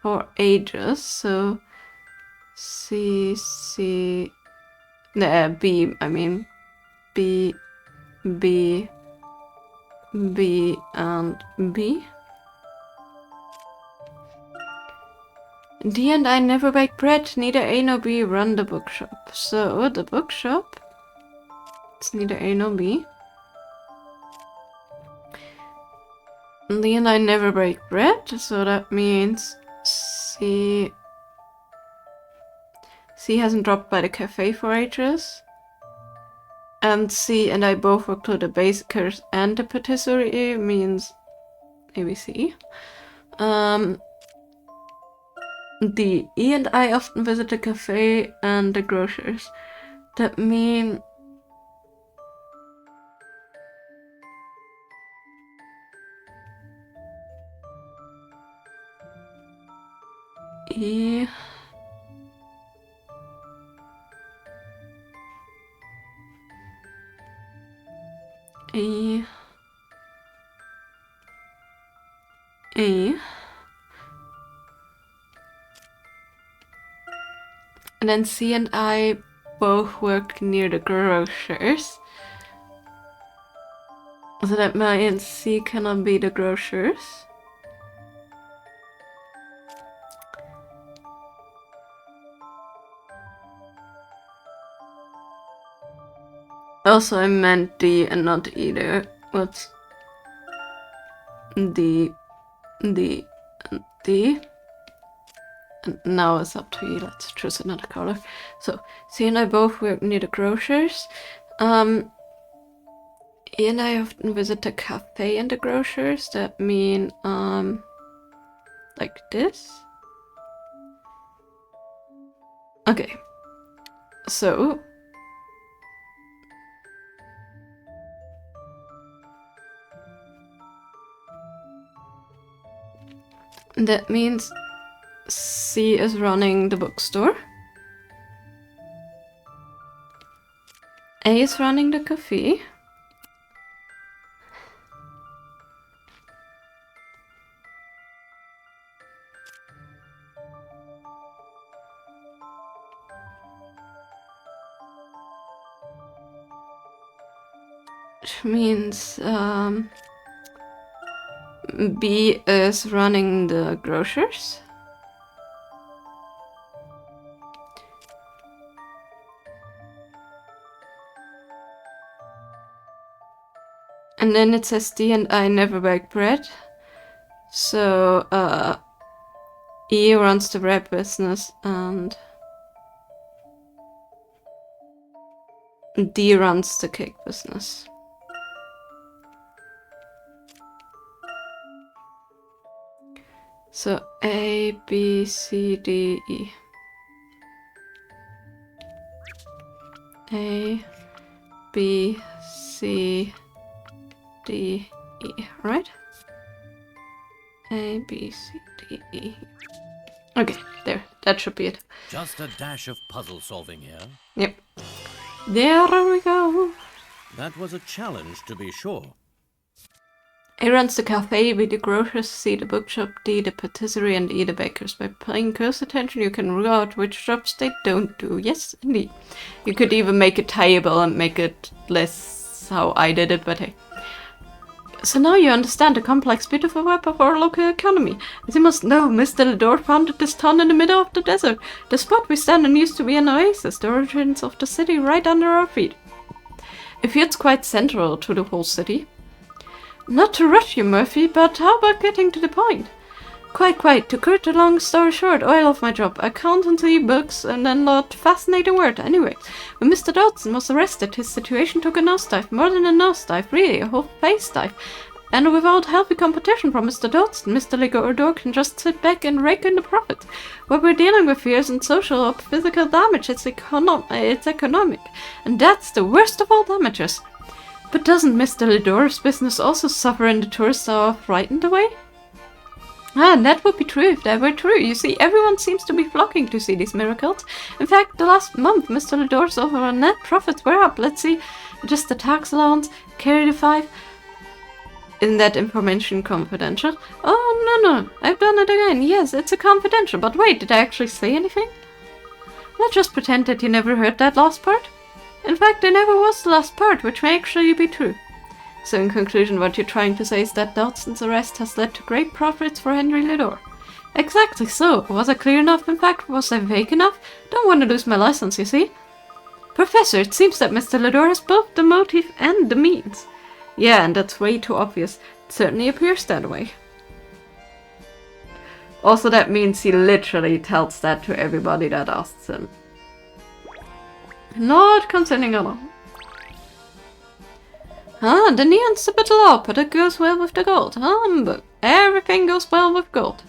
[SPEAKER 1] for ages, so B, I mean B, B, B, and B. D and I never bake bread, neither A nor B run the bookshop. So the bookshop, it's neither A nor B. D and I never bake bread, so that means C hasn't dropped by the cafe for ages. And C and I both work to the bakers and the patisserie, means ABC. D, E and I often visit the cafe and the grocers. That means E, E, E. And then C and I both work near the grocers. So that means C cannot be the grocers. Also, I meant D and not either. What's D, D, and D? And now it's up to you. Let's choose another color. So C and I both work near the grocers. E and I often visit the cafe and the grocers. That mean like this. Okay. So that means C is running the bookstore. A is running the cafe. Which means B is running the grocers. And then it says D and I never bake bread. So E runs the bread business and D runs the cake business. So A, B, C, D, E. A, B, C, D, E, right? A, B, C, D, E. Okay, there. That should be it.
[SPEAKER 4] Just a dash of puzzle solving here.
[SPEAKER 1] Yep. There we go.
[SPEAKER 4] That was a challenge, to be sure.
[SPEAKER 1] A runs the cafe, B the grocers, C the bookshop, D the patisserie, and E the bakers. By paying close attention, you can rule out which jobs they don't do. Yes, indeed. You could even make a table and make it less how I did it, but hey. So now you understand the complex, beautiful web of our local economy. As you must know, Mr. Lador founded this town in the middle of the desert. The spot we stand on used to be an oasis, the origins of the city right under our feet. It feels quite central to the whole city. Not to rush you, Murphy, but how about getting to the point? Quite. To cut a long story short, I love my job. Accountancy, books, and then lot fascinating word. Anyway, when Mr. Dodson was arrested, his situation took a nosedive. More than a nosedive, really, a whole face dive. And without healthy competition from Mr. Dodson, Mr. Lador can just sit back and rake in the profits. What we're dealing with here isn't social or physical damage, it's economic. And that's the worst of all damages. But doesn't Mr. Lador's business also suffer and the tourists are frightened away? And that would be true if that were true. You see, everyone seems to be flocking to see these miracles. In fact, the last month, Mr. Lador's overall net profits were up. Let's see, just the tax allowance, carry the 5. Isn't that information confidential? Oh, no, I've done it again. Yes, it's a confidential. But wait, did I actually say anything? Let's just pretend that you never heard that last part. In fact, there never was the last part, which may actually be true. So in conclusion, what you're trying to say is that Dodson's arrest has led to great profits for Henry Lador. Exactly so. Was I clear enough? In fact, was I vague enough? Don't want to lose my license, you see. Professor, it seems that Mr. Lador has both the motive and the means. Yeah, and that's way too obvious. It certainly appears that way. Also, that means he literally tells that to everybody that asks him. Not concerning at all. The neon's a bit low, but it goes well with the gold. But everything goes well with gold.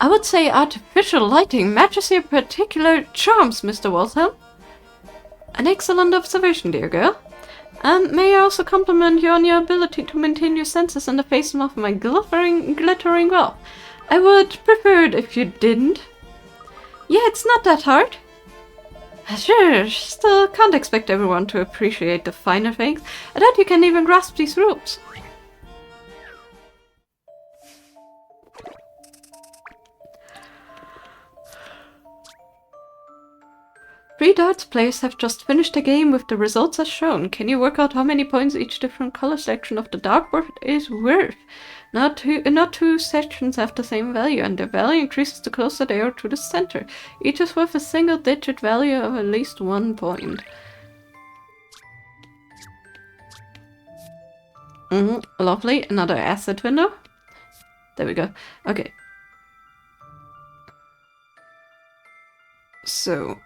[SPEAKER 1] I would say artificial lighting matches your particular charms, Mr. Waltham. An excellent observation, dear girl. And may I also compliment you on your ability to maintain your senses in the face of my glittering wealth. I would prefer it if you didn't. Yeah, it's not that hard. Sure, still can't expect everyone to appreciate the finer things. I doubt you can even grasp these rules. Three darts players have just finished a game with the results as shown. Can you work out how many points each different color section of the dartboard is worth? Not two sections have the same value, and their value increases the closer they are to the center. Each is worth a single-digit value of at least 1 point. Lovely. Another asset window. There we go. Okay. So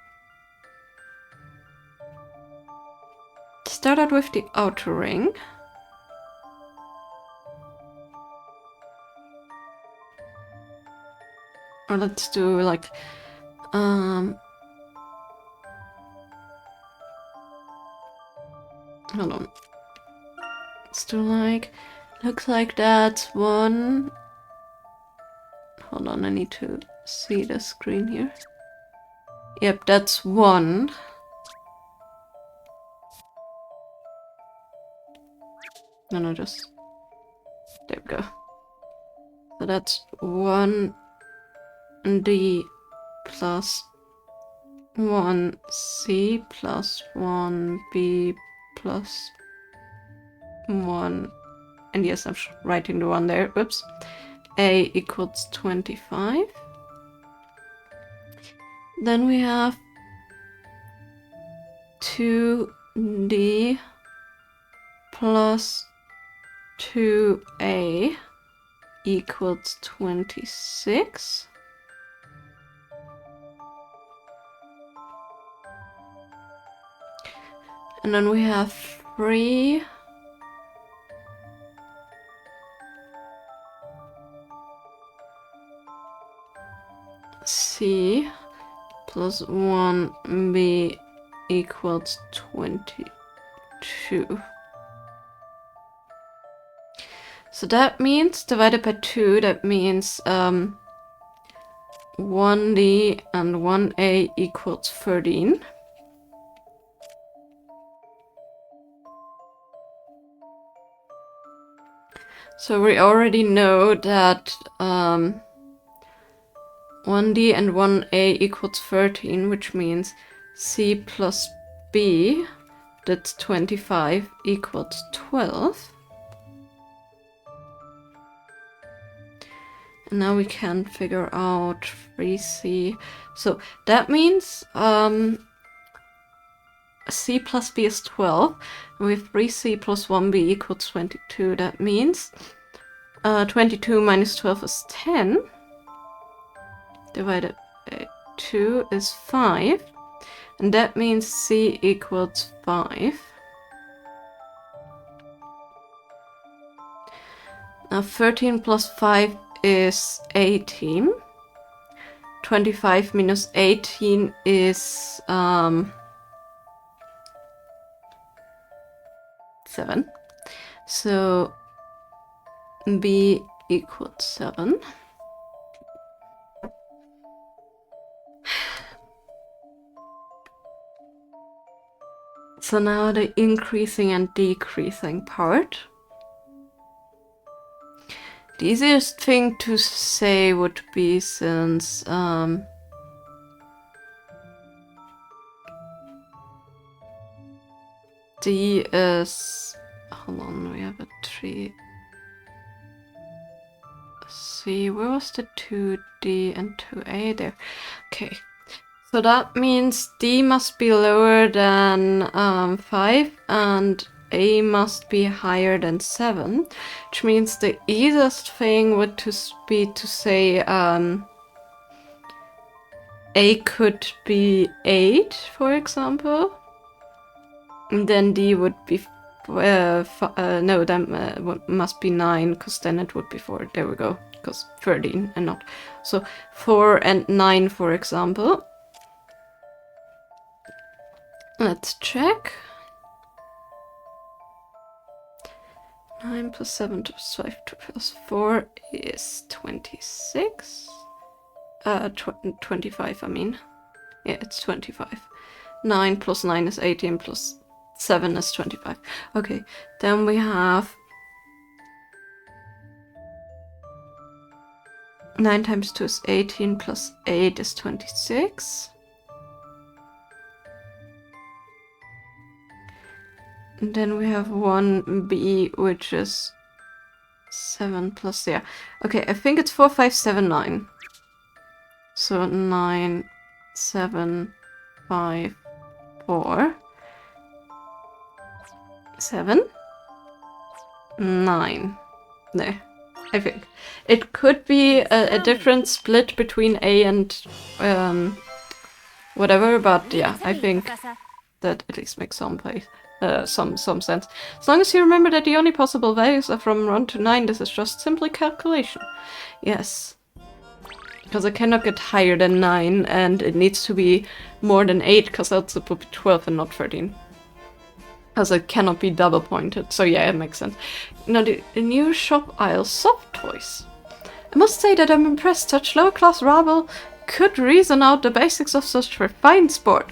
[SPEAKER 1] start out with the outer ring. Or let's do like hold on. Let's do like looks like that's one. Hold on, I need to see the screen here. Yep, that's one. No, just there we go. So that's 1D plus 1C plus 1B plus 1. And yes, I'm writing the one there. Oops. A equals 25. Then we have 2D plus 2A equals 26. And then we have 3. C plus 1B equals 22. So that means, divided by 2, that means 1D and 1A equals 13. So we already know that 1D and 1A equals 13, which means C plus B, that's 25, equals 12. And now we can figure out 3C. So that means C plus B is 12. And we have 3C plus 1B equals 22. That means 22 minus 12 is 10. Divided by 2 is 5. And that means C equals 5. Now 13 plus 5 is 18. 25 minus 18 is 7. So B equals 7. So now the increasing and decreasing part. The easiest thing to say would be, since D is, hold on, we have a 3. C, where was the 2D and 2A there? Okay, so that means D must be lower than 5 and A must be higher than 7, which means the easiest thing would be to say A could be 8, for example, and then D would be no, that must be 9, because then it would be 4. There we go, because 13 and not. So 4 and 9, for example. Let's check. 9 plus 7 plus 5 plus 4 is 26. 25, I mean. Yeah, it's 25. 9 plus 9 is 18 plus 7 is 25. Okay, then we have 9 times 2 is 18 plus 8 is 26. And then we have 1B, which is 7 plus, yeah. Okay, I think it's 4, 5, 7, 9. So 9, 7, 5, 4, 7, 9. There, I think. It could be a different split between A and whatever, but yeah, I think that at least makes some sense. As long as you remember that the only possible values are from 1 to 9, this is just simply calculation. Yes. Because it cannot get higher than 9, and it needs to be more than 8, because else it would be 12 and not 13. Because it cannot be double pointed, so yeah, it makes sense. Now, the new shop aisle, soft toys. I must say that I'm impressed such low-class rabble could reason out the basics of such refined sport.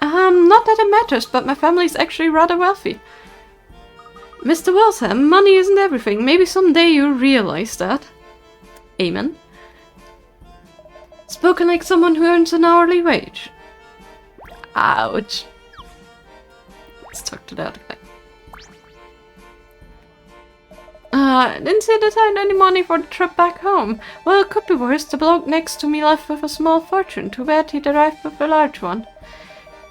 [SPEAKER 1] Not that it matters, but my family is actually rather wealthy. Mr. Walsham, money isn't everything. Maybe someday you'll realize that. Amen. Spoken like someone who earns an hourly wage. Ouch. Let's talk to that guy. Didn't see that I had any money for the trip back home. Well, it could be worse. The bloke next to me left with a small fortune. Too bad he arrived with a large one.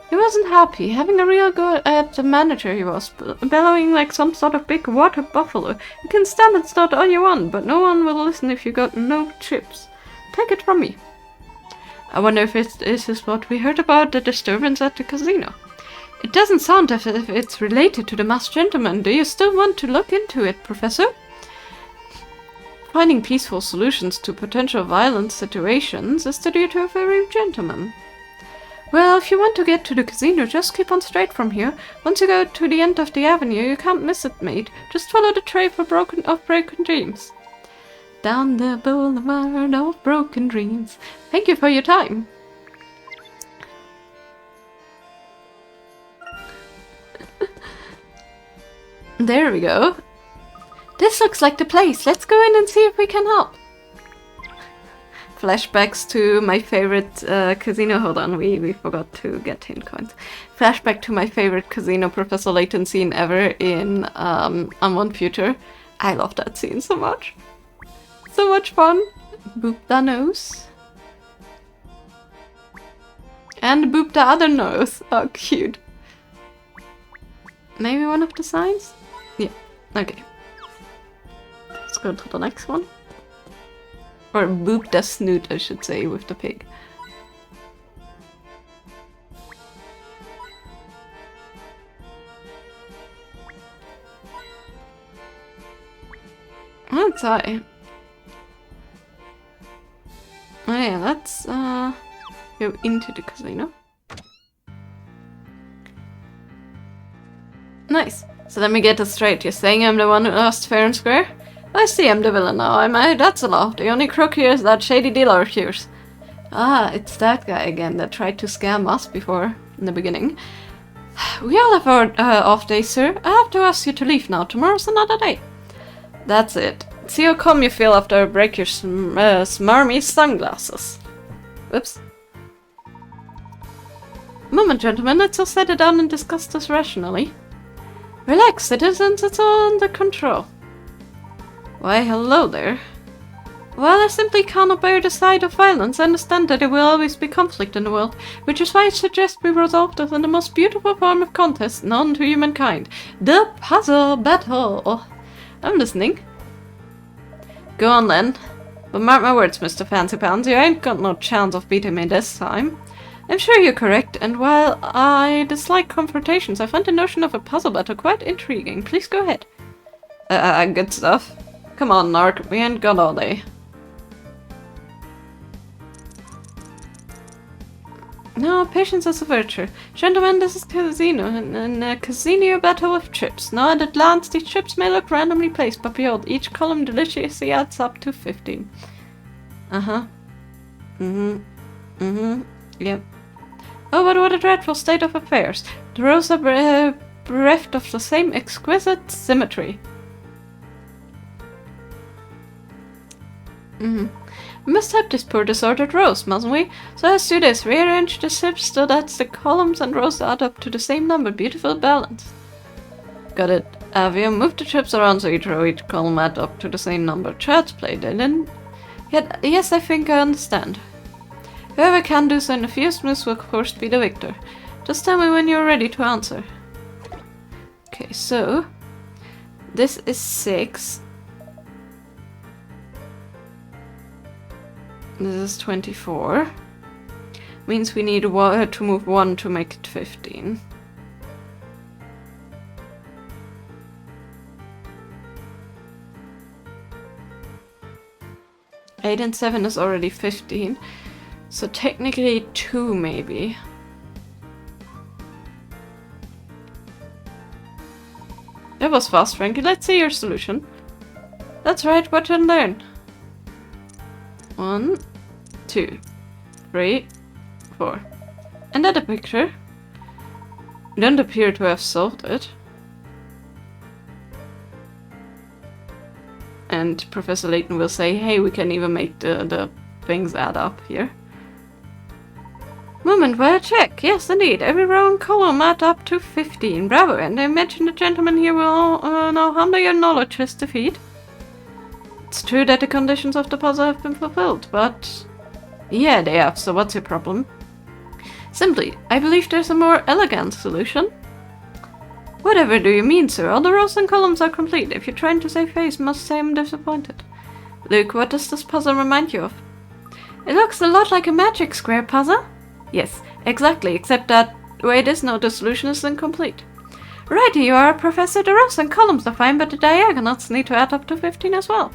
[SPEAKER 1] He wasn't happy, having a real go at the manager he was, bellowing like some sort of big water buffalo. You can stand and snort all you want, but no one will listen if you got no chips. Take it from me. I wonder if this is what we heard about the disturbance at the casino. It doesn't sound as if it's related to the masked gentleman. Do you still want to look into it, Professor? Finding peaceful solutions to potential violent situations is the duty of every gentleman. Well, if you want to get to the casino, just keep on straight from here. Once you go to the end of the avenue, you can't miss it, mate. Just follow the trail of broken dreams. Down the boulevard of broken dreams. Thank you for your time. There we go. This looks like the place. Let's go in and see if we can help. Flashbacks to my favorite casino. Hold on, we forgot to get hint coins. Flashback to my favorite casino Professor Layton scene ever in Unwanted Future. I love that scene so much. So much fun. Boop the nose. And boop the other nose. Oh, cute. Maybe one of the signs? Yeah, okay. Let's go to the next one. Or boop the snoot, I should say, with the pig. Let's eye. Oh yeah, let's go into the casino. Nice. So let me get this straight. You're saying I'm the one who lost fair and square? I see I'm the villain now, am I? That's a laugh. The only crook here is that shady dealer of yours. Ah, it's that guy again that tried to scam us before, in the beginning. We all have our off days, sir. I have to ask you to leave now. Tomorrow's another day. That's it. See how calm you feel after I break your smarmy sunglasses. Oops. Moment, gentlemen. Let's all settle down and discuss this rationally. Relax, citizens. It's all under control. Why, hello there. Well, I simply cannot bear the sight of violence. I understand that there will always be conflict in the world, which is why I suggest we resolve this in the most beautiful form of contest known to humankind. The puzzle battle. I'm listening. Go on then. But mark my words, Mr. Fancy Pants, you ain't got no chance of beating me this time. I'm sure you're correct, and while I dislike confrontations, I find the notion of a puzzle battle quite intriguing. Please go ahead. Good stuff. Come on, Narc, we ain't got all day. No, patience is a virtue. Gentlemen, this is casino, and a casino battle with chips. Now at a glance, these chips may look randomly placed, but behold, each column deliciously adds up to 15. Yep. Oh, but what a dreadful state of affairs. The rows are bereft of the same exquisite symmetry. We must help this poor disordered rows, mustn't we? So let's do this. Rearrange the chips so that the columns and rows add up to the same number. Beautiful balance. Got it. Avia, move the chips around so each row, each column add up to the same number. Child's play, Dylan. Yes, I think I understand. Whoever can do so in the fewest moves will of course be the victor. Just tell me when you're ready to answer. Okay, so this is 6. This is 24. Means we need to move 1 to make it 15. Eight and 7 is already 15. So technically 2 maybe. That was fast, Frankie. Let's see your solution. That's right, watch and learn. 1, 2, 3, 4. And at the picture. You don't appear to have solved it. And Professor Layton will say, hey, we can even make the things add up here. Moment, well, check. Yes, indeed. Every row and column add up to 15. Bravo, and I imagine the gentleman here will now humble your knowledge his defeat. It's true that the conditions of the puzzle have been fulfilled, but... Yeah, they have, so what's your problem? Simply, I believe there's a more elegant solution. Whatever do you mean, sir? All the rows and columns are complete. If you're trying to save face, must say I'm disappointed. Luke, what does this puzzle remind you of? It looks a lot like a magic square puzzle. Yes, exactly, except that way it is now, the solution is incomplete. Right, you are, Professor. The rows and columns are fine, but the diagonals need to add up to 15 as well.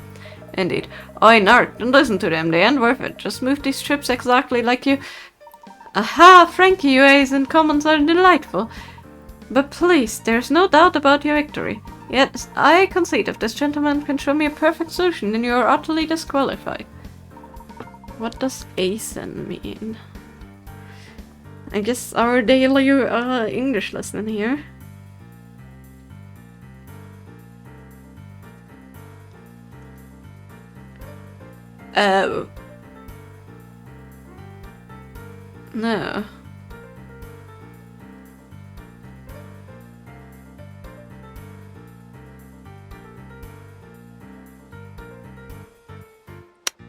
[SPEAKER 1] Indeed. Oi, Nark, don't listen to them. They ain't worth it. Just move these strips exactly like you... Aha, Frankie, your A's and comments are delightful. But please, there's no doubt about your victory. Yet, I concede if this gentleman can show me a perfect solution, then you are utterly disqualified. What does ASIN mean? I guess our daily English lesson here. Oh. No.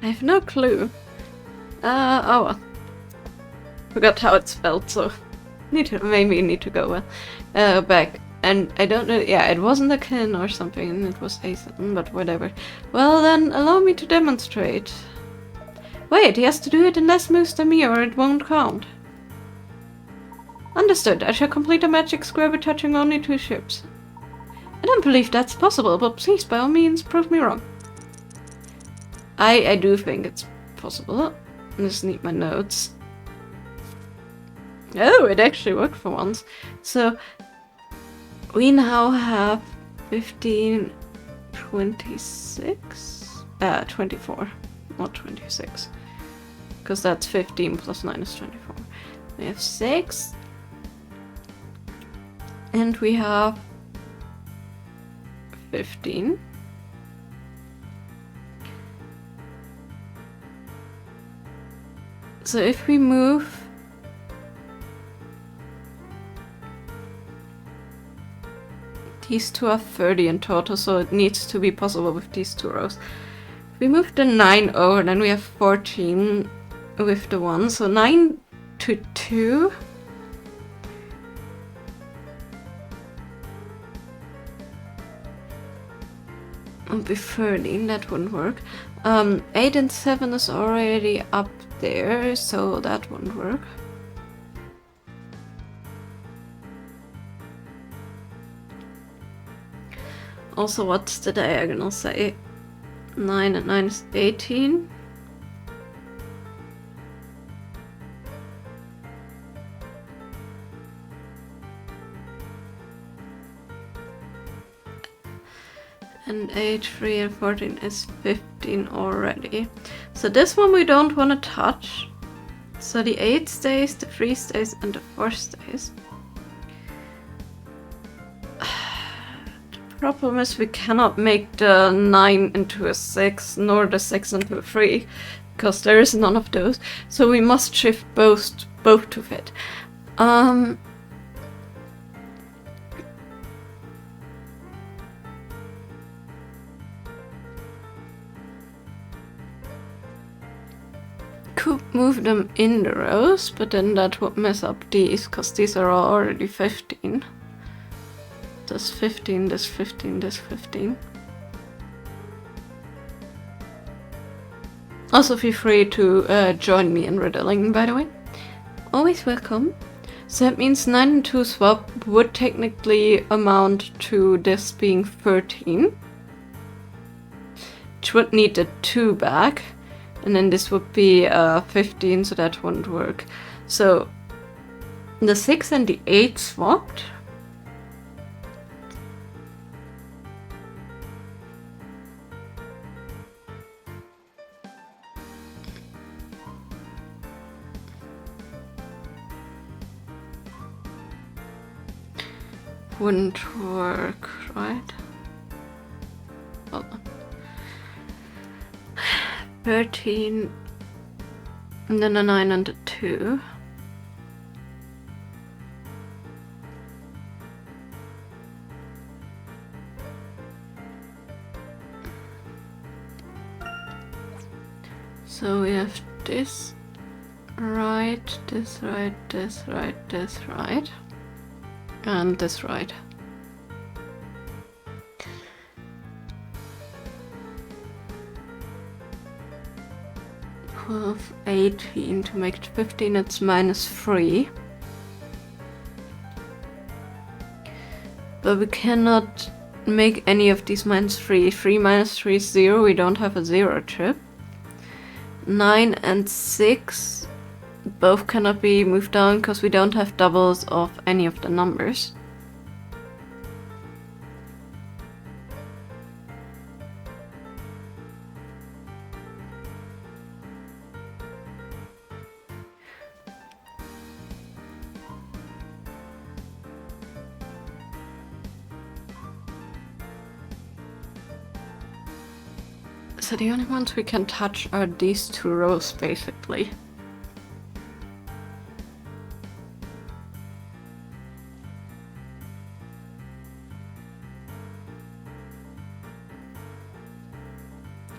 [SPEAKER 1] I have no clue. Oh well. Forgot how it's spelled, so maybe need to go back. And I don't know, yeah, it wasn't a kin or something, it was ASIN, but whatever. Well then, allow me to demonstrate. Wait, he has to do it in less moves than me or it won't count. Understood, I shall complete a magic square by touching only 2 ships. I don't believe that's possible, but please by all means prove me wrong. I do think it's possible. I just need my notes. Oh, it actually worked for once. So, we now have 15, 26? 24, not 26. Because that's 15 plus 9 is 24. We have 6. And we have 15. So if we move these two are 30 in total, so it needs to be possible with these 2 rows. If we move the 9 over, then we have 14 with the 1, so 9 to 2. Would be 13, that wouldn't work. 8 and 7 is already up there, so that won't work. Also, what's the diagonal say? 9 and 9 is 18. And 8, 3 and 14 is 15 already. So this one we don't want to touch. So the 8 stays, the 3 stays, and the 4 stays. The problem is we cannot make the 9 into a 6, nor the 6 into a 3, because there is none of those. So we must shift both to fit. Could move them in the rows, but then that would mess up these, because these are already 15. This 15, this 15, this 15. Also feel free to join me in riddling, by the way. Always welcome. So that means 9 and 2 swap would technically amount to this being 13. Which would need the 2 back. And then this would be 15, so that wouldn't work. So the 6 and the 8 swapped. Wouldn't work, right? Hold on. 13, and then a 9 and a 2. So we have this right, this right, this right, this right, and this right. 12, 18 to make it 15, it's -3. But we cannot make any of these -3. 3 minus 3 is 0. We don't have a 0 chip. 9 and 6 both cannot be moved down because we don't have doubles of any of the numbers. So the only ones we can touch are these 2 rows, basically.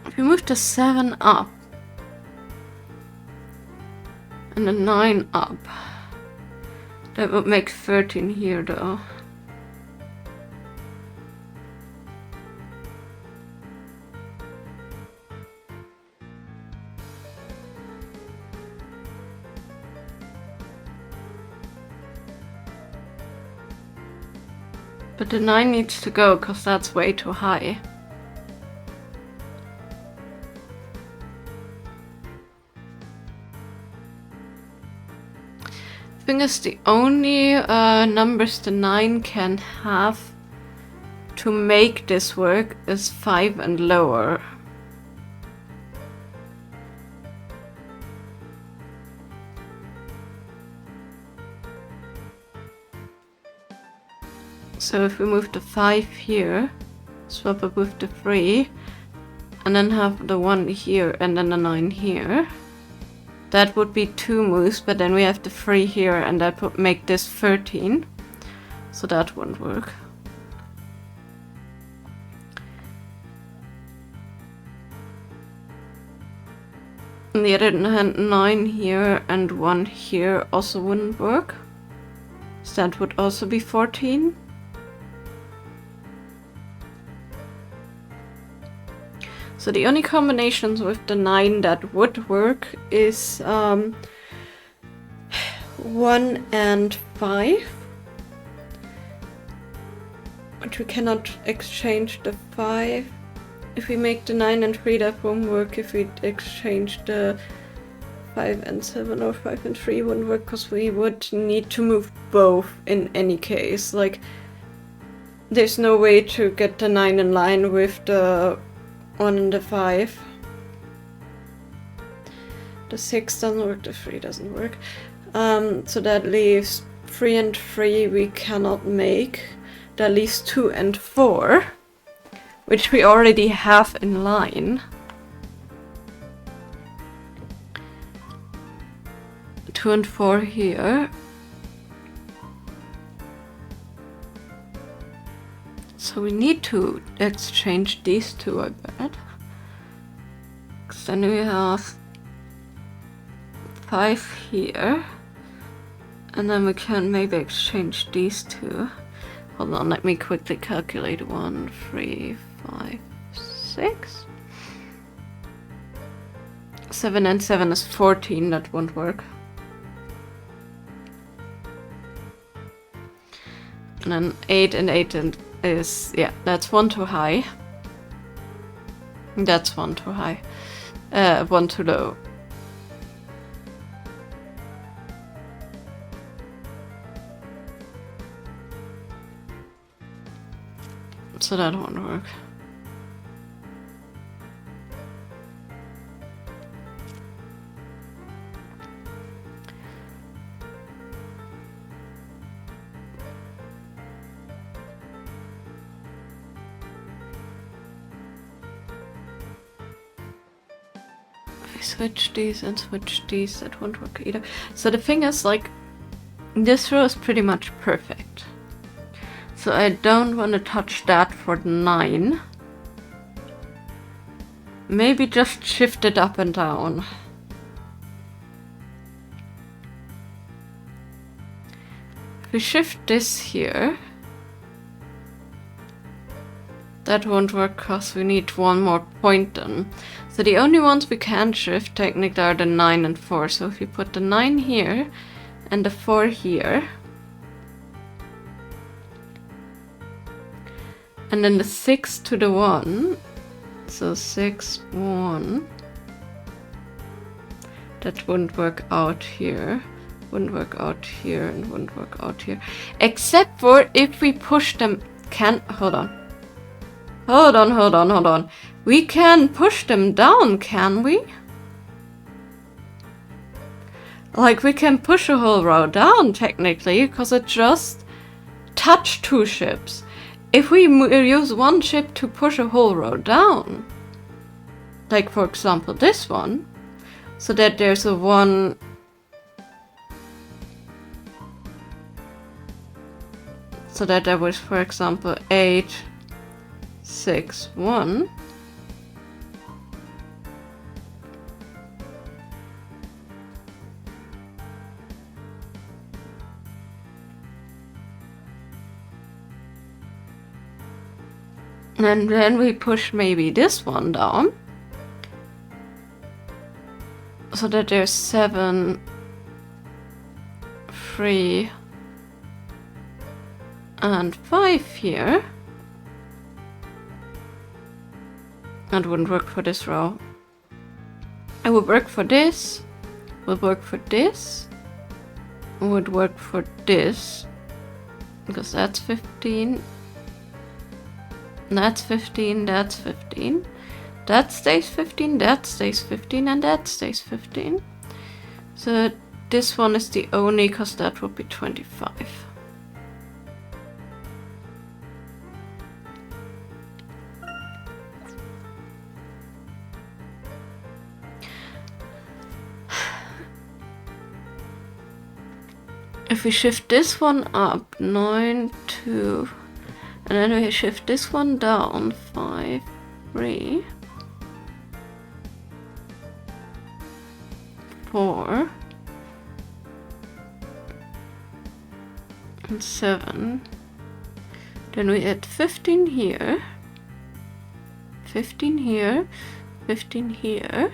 [SPEAKER 1] If we move the 7 up and the 9 up, that would make 13 here though. But the 9 needs to go, because that's way too high. I think it's the only numbers the 9 can have to make this work is 5 and lower. So if we move the 5 here, swap it with the 3, and then have the 1 here and then the 9 here, that would be 2 moves, but then we have the 3 here and that would make this 13. So that won't work. On the other hand, 9 here and 1 here also wouldn't work. So that would also be 14. So the only combinations with the 9 that would work is 1 and 5. But we cannot exchange the 5. If we make the 9 and 3, that won't work. If we exchange the 5 and 7 or 5 and 3, wouldn't work because we would need to move both in any case. Like, there's no way to get the 9 in line with the 1 and the 5. The 6 doesn't work, the 3 doesn't work. So that leaves 3 and 3 we cannot make. That leaves 2 and 4, which we already have in line. 2 and 4 here. So we need to exchange these 2, I bet. 'Cause then we have 5 here. And then we can maybe exchange these 2. Hold on, let me quickly calculate. 1, 3, 5, 6. 7 and 7 is 14, that won't work. And then 8 and 8 is, yeah, that's 1 too high. That's 1 too high. 1 too low. So that won't work. Switch these and switch these, that won't work either. So the thing is, like, this row is pretty much perfect. So I don't want to touch that for 9. Maybe just shift it up and down. If we shift this here, that won't work because we need 1 more point then. So the only ones we can shift technically are the 9 and 4. So if you put the 9 here and the 4 here, And then the 6 to the 1. So 6, 1. That wouldn't work out here. Wouldn't work out here and wouldn't work out here. Except for if we push them... Hold on. Hold on. We can push them down, can we? Like, we can push a whole row down, technically, because it just touched 2 ships. If we use 1 ship to push a whole row down, like, for example, this one, so that there's a 1... So that there was, for example, 8, 6, 1. And then we push maybe this one down. So that there's 7, 3, and 5 here. That wouldn't work for this row. It would work for this. Would work for this. Would work for this. Because that's 15. That's 15, that's 15. That stays 15, that stays 15, and that stays 15. So this one is the only, because that would be 25. If we shift this one up, 9, 2, and then we shift this one down, 5, 3, 4, and 7. Then we add 15 here, 15 here, 15 here,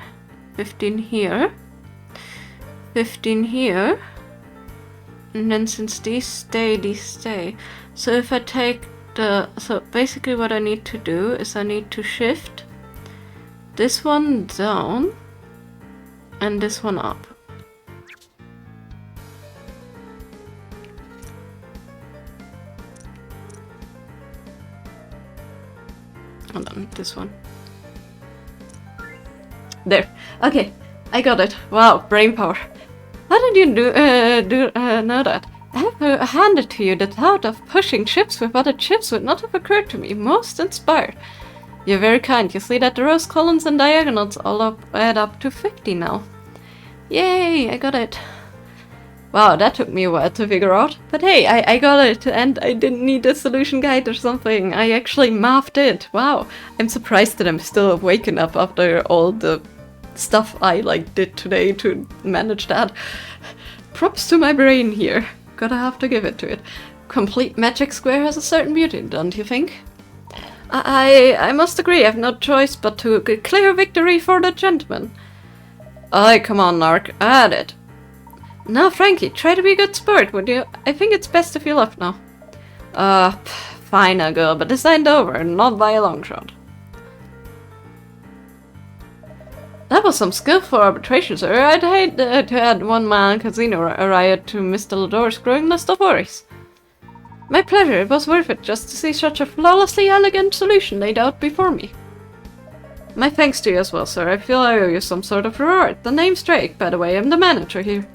[SPEAKER 1] 15 here, 15 here. And then since these stay. So if I take so basically what I need to do is I need to shift this one down and this one up. Hold on, this one. There. Okay, I got it. Wow, brain power. How did you know that? I have to hand it to you. The thought of pushing ships with other ships would not have occurred to me. Most inspired. You're very kind. You see that the rows, columns, and diagonals all add up to 50 now. Yay, I got it. Wow, that took me a while to figure out. But hey, I got it, and I didn't need a solution guide or something. I actually mathed it. Wow, I'm surprised that I'm still awake enough after all the stuff I did today to manage that. Props to my brain here. Gotta have to give it to it. Complete Magic Square has a certain beauty, don't you think? I must agree, I've no choice but to declare victory for the gentleman. Aye, come on, Nark, add it. Now, Frankie, try to be a good sport, would you? I think it's best if you left now. Fine, I'll go, but this ain't over, not by a long shot. That was some skillful arbitration, sir. I'd hate to add one-man casino riot to Mr. Ladore's growing list of worries. My pleasure, it was worth it just to see such a flawlessly elegant solution laid out before me. My thanks to you as well, sir. I feel I owe you some sort of reward. The name's Drake, by the way. I'm the manager here.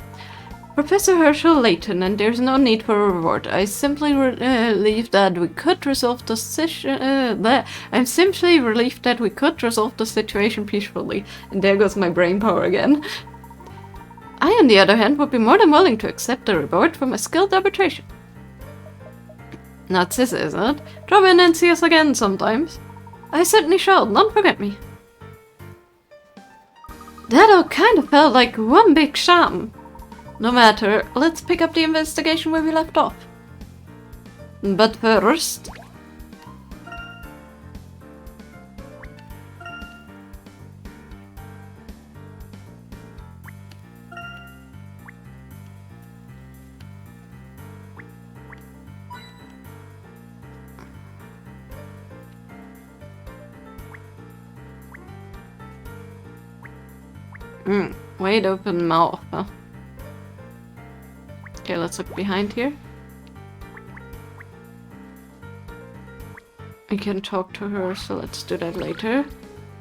[SPEAKER 1] Professor Herschel Layton, and there's no need for a reward. I simply relieved that we could resolve the I'm simply relieved that we could resolve the situation peacefully. And there goes my brain power again. I, on the other hand, would be more than willing to accept the reward for my skilled arbitration. That's this, isn't it? Drop in and see us again sometimes. I certainly shall, don't forget me. That all kind of felt like one big sham. No matter, let's pick up the investigation where we left off. But first... Wide open mouth, huh? Okay, let's look behind here. We can talk to her, so let's do that later.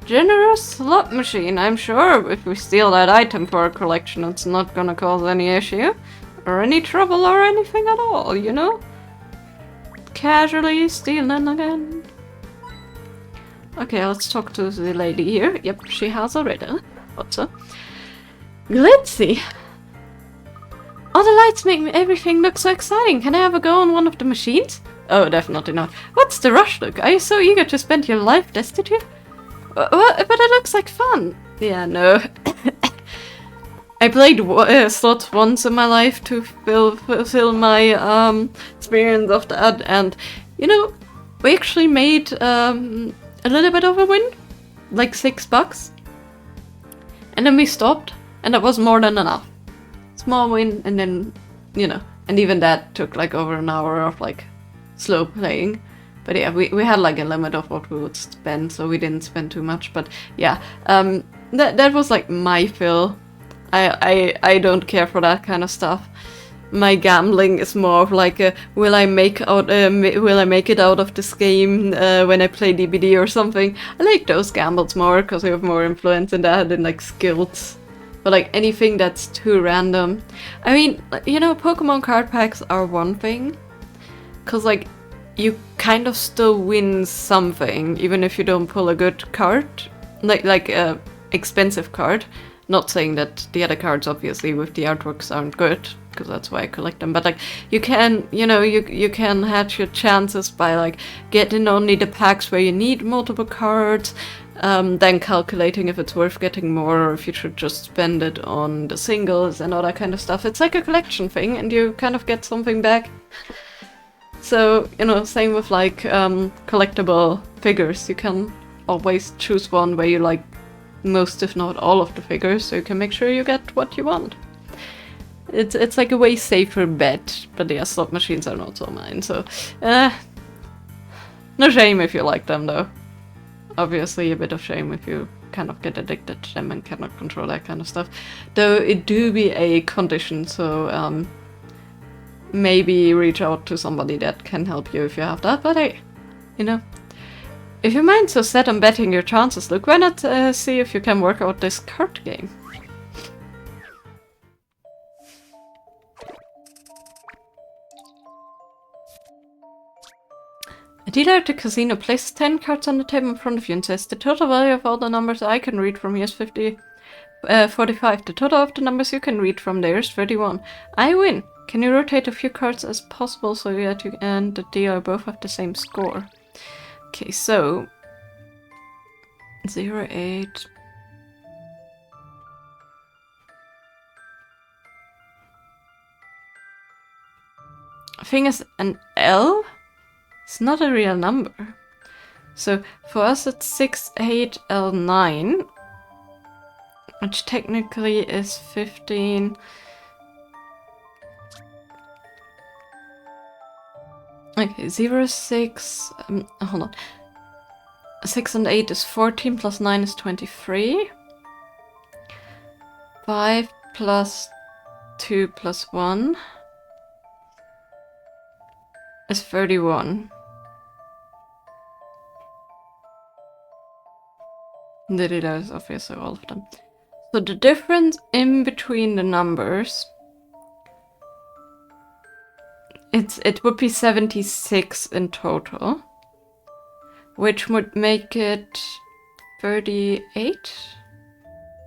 [SPEAKER 1] Generous slot machine. I'm sure if we steal that item for our collection, it's not gonna cause any issue. Or any trouble or anything at all, you know? Casually stealing again. Okay, let's talk to the lady here. Yep, she has a riddle. Thought so. Glitzy! All the lights make everything look so exciting. Can I have a go on one of the machines? Oh, definitely not. What's the rush look? Are you so eager to spend your life destitute? What? But it looks like fun. Yeah, no. I played slots once in my life to fulfill my experience of that, and you know, we actually made a little bit of a win, like $6, and then we stopped, and that was more than enough. Small win, and then you know, and even that took like over an hour of like slow playing. But yeah, we had like a limit of what we would spend, so we didn't spend too much. But yeah, that was like my fill. I don't care for that kind of stuff. My gambling is more of like a, will I make it out of this game when I play DBD or something. I like those gambles more because we have more influence in that and like skills. But like anything that's too random. I mean, you know, Pokemon card packs are one thing, cause like you kind of still win something even if you don't pull a good card, like a expensive card. Not saying that the other cards, obviously, with the artworks aren't good, because that's why I collect them. But like, you can, you know, you can hatch your chances by like getting only the packs where you need multiple cards, then calculating if it's worth getting more or if you should just spend it on the singles and all that kind of stuff. It's like a collection thing, and you kind of get something back. So, you know, same with like collectible figures. You can always choose one where you like most if not all of the figures, so you can make sure you get what you want. It's like a way safer bet, but yeah, slot machines are not so mine, so no shame if you like them though. Obviously a bit of shame if you kind of get addicted to them and cannot control that kind of stuff. Though it do be a condition, so maybe reach out to somebody that can help you if you have that, but hey, you know. If your mind's so set on betting your chances, look, why not see if you can work out this card game? A dealer at the casino places 10 cards on the table in front of you and says, the total value of all the numbers I can read from here is 45. The total of the numbers you can read from there is 31. I win. Can you rotate a few cards as possible so that you and the dealer both have the same score? Okay, so 0, 8. Thing is, an L? It's not a real number. So for us it's 6, 8, L, 9, which technically is 15. Okay, 0, 6, hold on. 6 and 8 is 14, plus 9 is 23. 5 plus 2 plus 1 is 31. The data is obviously all of them. So the difference in between the numbers, it would be 76 in total, which would make it 38,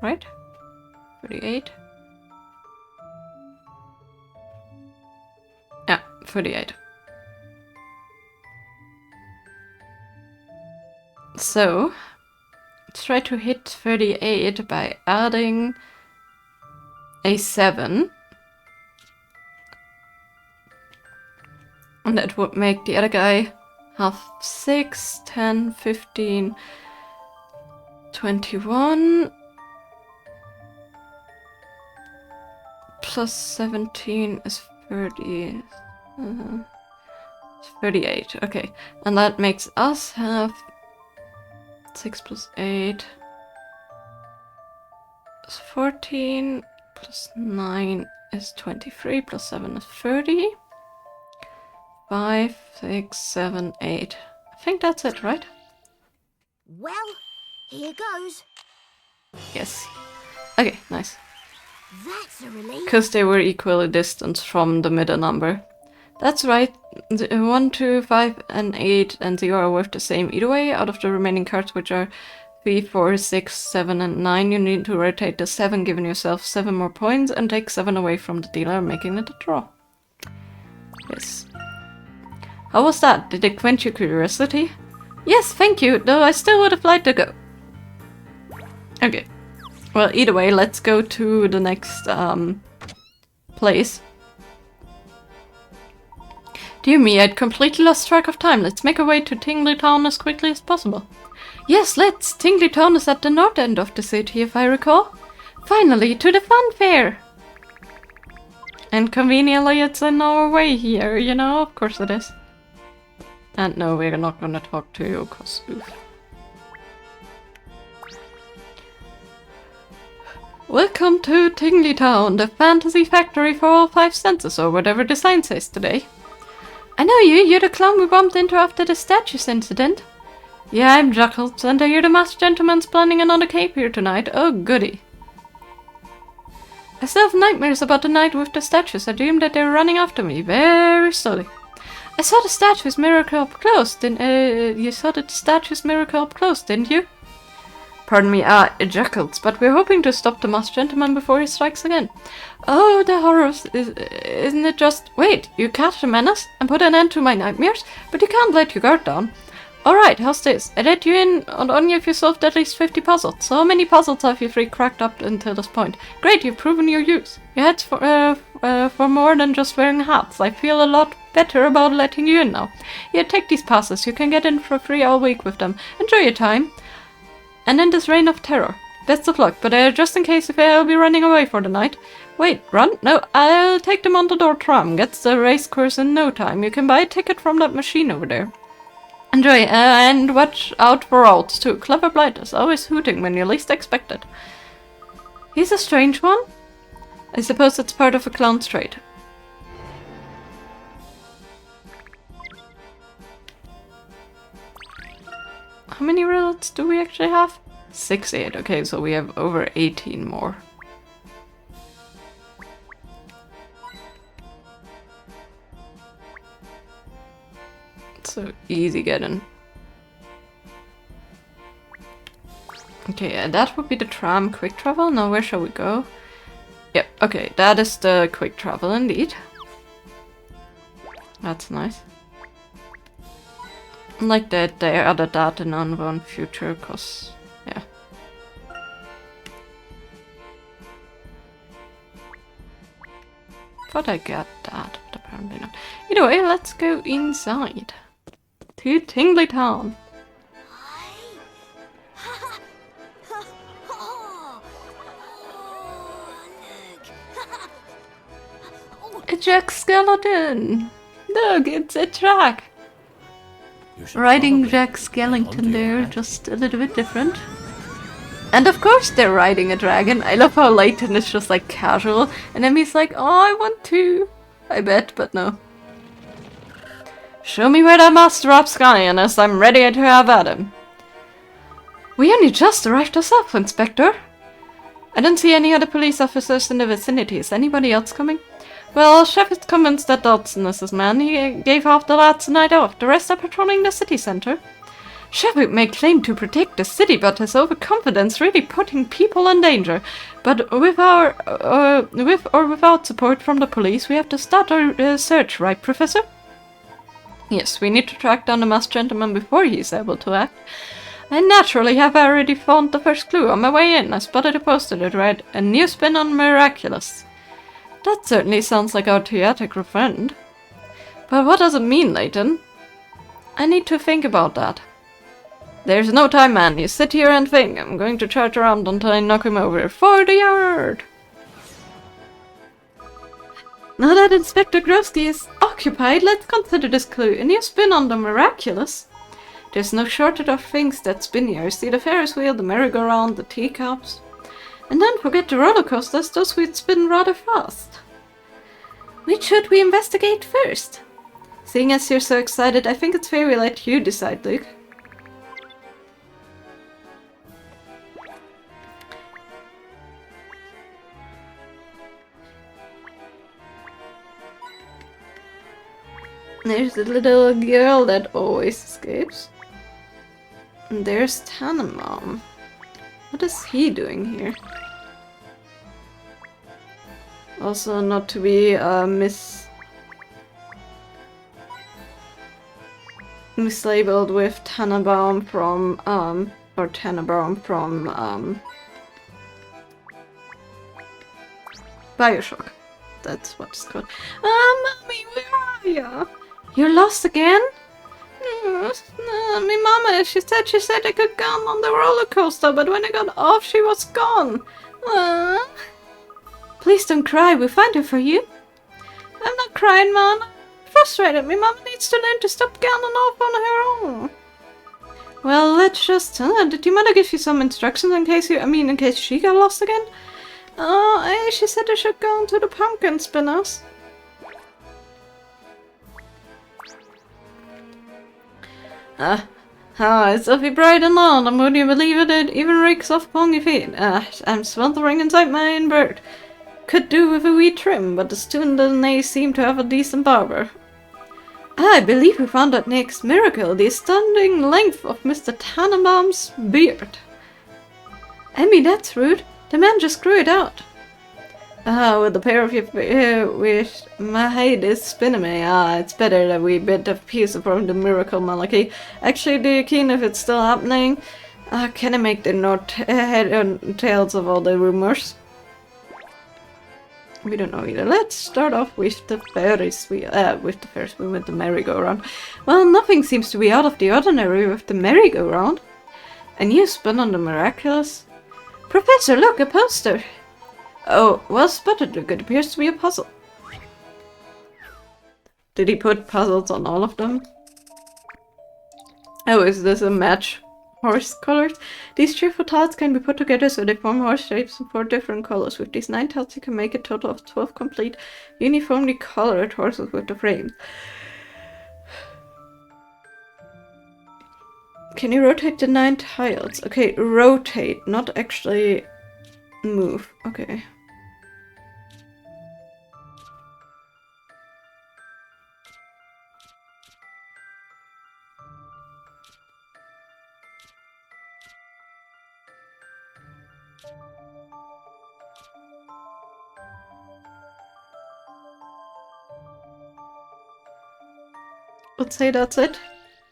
[SPEAKER 1] right? 38? Yeah, 38. So, let's try to hit 38 by adding a 7. And that would make the other guy have 6, 10, 15, 21, plus 17 is 30, 38, okay. And that makes us have 6 plus 8, is 14 plus 9 is 23 plus 7 is 30. 5, 6, 7, 8. I think that's it, right?
[SPEAKER 2] Well, here goes.
[SPEAKER 1] Yes. Okay, nice.
[SPEAKER 2] That's a relief.
[SPEAKER 1] Because they were equally distanced from the middle number. That's right. 1, 2, 5, and 8 and 0 are worth the same either way. Out of the remaining cards, which are 3, 4, 6, 7, and 9, you need to rotate the 7, giving yourself 7 more points, and take 7 away from the dealer, making it a draw. Yes. How was that? Did it quench your curiosity? Yes, thank you, though I still would have liked to go. Okay. Well, either way, let's go to the next place. Dear me, I'd completely lost track of time. Let's make our way to Tingley Town as quickly as possible. Yes, let's. Tingley Town is at the north end of the city, if I recall. Finally, to the fun fair! And conveniently, it's in our way here, you know, of course it is. And no, we're not gonna talk to you, cause oof. Welcome to Tingley Town, the fantasy factory for all 5 senses, or whatever the sign says today. I know you, you're the clown we bumped into after the statues incident. Yeah, I'm Juckles, and I hear the masked gentleman's planning another cape here tonight. Oh, goody. I still have nightmares about the night with the statues. I dreamed that they were running after me, very slowly. I saw the statue's miracle up close, you saw the statue's miracle up close, didn't you? Pardon me, Juckles, but we're hoping to stop the masked gentleman before he strikes again. Oh, the horrors, isn't it just... Wait, you catch the menace and put an end to my nightmares? But you can't let your guard down. Alright, how's this? I let you in on only if you solved at least 50 puzzles. So how many puzzles have you 3 cracked up until this point? Great, you've proven your use. Your head's for more than just wearing hats. I feel a lot better about letting you in now. Here, take these passes. You can get in for free all week with them. Enjoy your time. And then this reign of terror. Best of luck, but just in case if I'll be running away for the night. Wait, run? No, I'll take them on the door tram. Gets the race course in no time. You can buy a ticket from that machine over there. Enjoy, and watch out for owls too. Clever blighters, always hooting when you least expect it. He's a strange one. I suppose it's part of a clown's trade. How many riddles do we actually have? 6, 8. Okay, so we have over 18 more. So easy getting. Okay, that would be the tram quick travel. Now where shall we go? Yep, okay, that is the quick travel indeed. That's nice. Like that they added that in unknown future, cause yeah. Thought I got that, but apparently not. Either way, let's go inside. To Tingley Town. A Jack skeleton! Look, it's a track! Riding Jack Skellington there, just a little bit different. And of course they're riding a dragon. I love how Layton is just like casual, and Emmy's like, oh, I want to. I bet, but no. Show me where that master Rapscallion is. I'm ready to have at him. We only just arrived ourselves, Inspector. I don't see any other police officers in the vicinity. Is anybody else coming? Well, Chef is convinced that Dodson is his man. He gave half the lads a night off. The rest are patrolling the city center. Chef may claim to protect the city, but his overconfidence really putting people in danger. But with with or without support from the police, we have to start our search, right, Professor? Yes, we need to track down the masked gentleman before he is able to act. I naturally have already found the first clue. On my way in, I spotted a poster that read, "A new spin on miraculous." That certainly sounds like our theatrical friend. But what does it mean, Layton? I need to think about that. There's no time, man. You sit here and think. I'm going to charge around until I knock him over. For the yard! Now that Inspector Grosky is occupied, let's consider this clue. A new spin on the miraculous. There's no shortage of things that spin here. See the Ferris wheel, the merry-go-round, the teacups. And don't forget the roller coasters, those would spin rather fast. Which should we investigate first? Seeing as you're so excited, I think it's fair we let you decide, Luke. There's the little girl that always escapes. And there's Tannenbaum. What is he doing here? Also not to be mislabeled with Tannenbaum from or Tannenbaum from Bioshock. That's what it's called. Mommy, where are you? You're lost again? My mama, she said I could go on the roller coaster, but when I got off, she was gone. Please don't cry, we'll find her for you. I'm not crying, Mom. I'm frustrated. My mama needs to learn to stop going off on her own. Well, let's just... did your mother give you some instructions in case she got lost again? Oh, she said I should go into the pumpkin spinners. It's awfully bright and long, and would you believe it, it even reeks off upon your feet. I'm sweltering inside my own bird. Could do with a wee trim, but the student doesn't seem to have a decent barber. I believe we found that next miracle, the astounding length of Mr. Tannenbaum's beard. Emmy, that's rude. The man just grew it out. With a pair of your with my head is spinning me. It's better that we bit a piece from the miracle monarchy. Actually, do you keen if it's still happening? Can I make the head and tails of all the rumors? We don't know either. Let's start off with the Ferris wheel. With the merry-go-round. Well, nothing seems to be out of the ordinary with the merry-go-round. A new spin on the miraculous. Professor, look, a poster! Oh, well spotted, Luke. It appears to be a puzzle. Did he put puzzles on all of them? Oh, is this a match horse colors? These cheerful tiles can be put together so they form horse shapes in 4 different colors. With these 9 tiles you can make a total of 12 complete, uniformly colored horses with the frames. Can you rotate the 9 tiles? Okay, rotate, not actually move. Okay. Let's say that's it.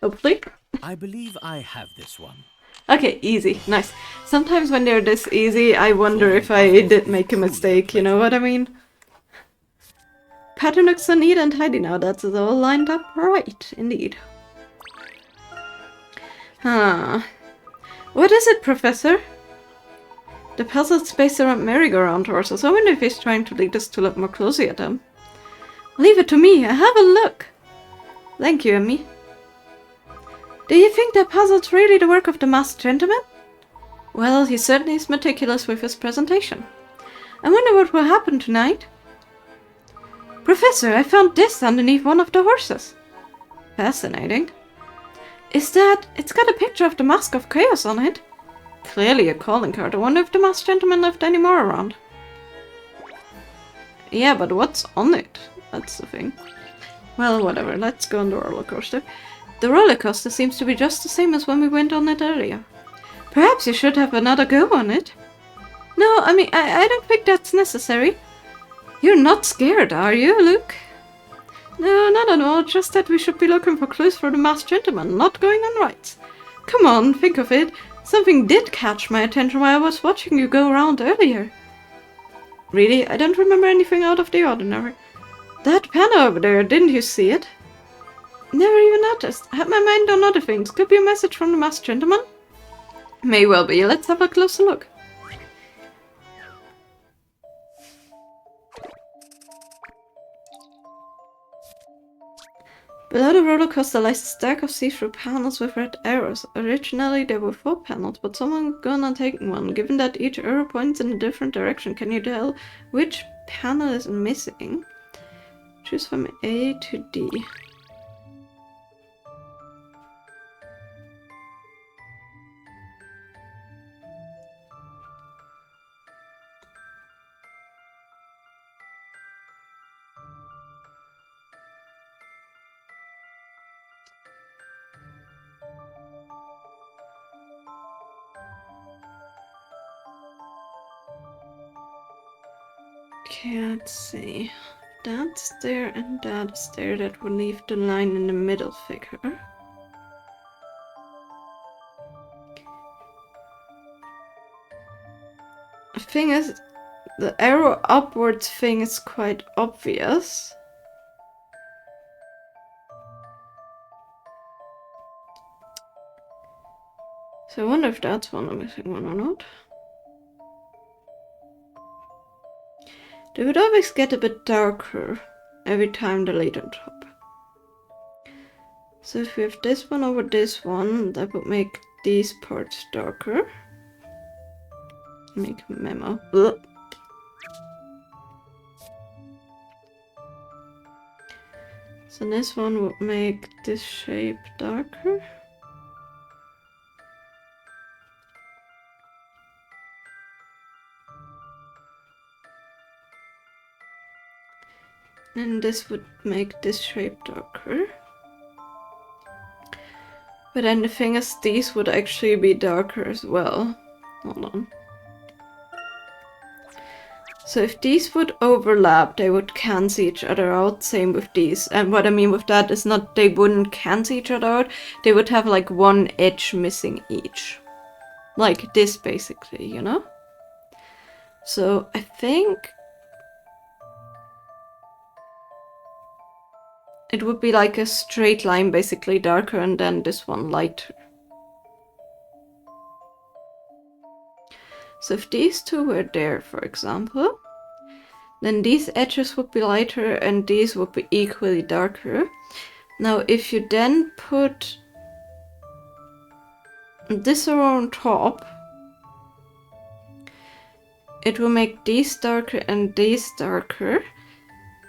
[SPEAKER 1] Hopefully.
[SPEAKER 4] I believe I have this one.
[SPEAKER 1] Okay, easy. Nice. Sometimes when they're this easy, I wonder if I did make a mistake, you know what I mean? Pattern looks so neat and tidy now. That's all lined up right, indeed. What is it, Professor? The puzzle's based around merry-go-round horses. I wonder if he's trying to lead us to look more closely at them. Leave it to me. I have a look. Thank you, Emmy. Do you think that puzzle's really the work of the masked gentleman? Well, he certainly is meticulous with his presentation. I wonder what will happen tonight. Professor, I found this underneath one of the horses. Fascinating. Is that... It's got a picture of the Mask of Chaos on it. Clearly a calling card. I wonder if the masked gentleman left any more around. Yeah, but what's on it? That's the thing. Well, whatever. Let's go on the roller coaster. The roller coaster seems to be just the same as when we went on it earlier. Perhaps you should have another go on it. No, I mean, I don't think that's necessary. You're not scared, are you, Luke? No, not at all. Just that we should be looking for clues for the masked gentleman, not going on rides. Come on, think of it. Something did catch my attention while I was watching you go around earlier. Really? I don't remember anything out of the ordinary. That panel over there, didn't you see it? Never even noticed. I had my mind on other things. Could be a message from the masked gentleman? May well be. Let's have a closer look. Below the roller coaster lies a stack of see-through panels with red arrows. Originally there were 4 panels, but someone gonna take one. Given that each arrow points in a different direction, can you tell which panel is missing? Choose from A to D. Okay, let's see. That's there and that's there. That would leave the line in the middle figure. The thing is, the arrow upwards thing is quite obvious. So I wonder if that's one I'm missing one or not. They would always get a bit darker every time they laid on top. So if we have this one over this one, that would make these parts darker. Make a memo. Ugh. So this one would make this shape darker. And this would make this shape darker. But then the thing is, these would actually be darker as well. Hold on. So if these would overlap, they would cancel each other out. Same with these. And what I mean with that is not they wouldn't cancel each other out. They would have like one edge missing each. Like this basically, you know? So I think it would be like a straight line, basically darker, and then this one lighter. So if these two were there, for example, then these edges would be lighter and these would be equally darker. Now if you then put this around top, it will make these darker and these darker.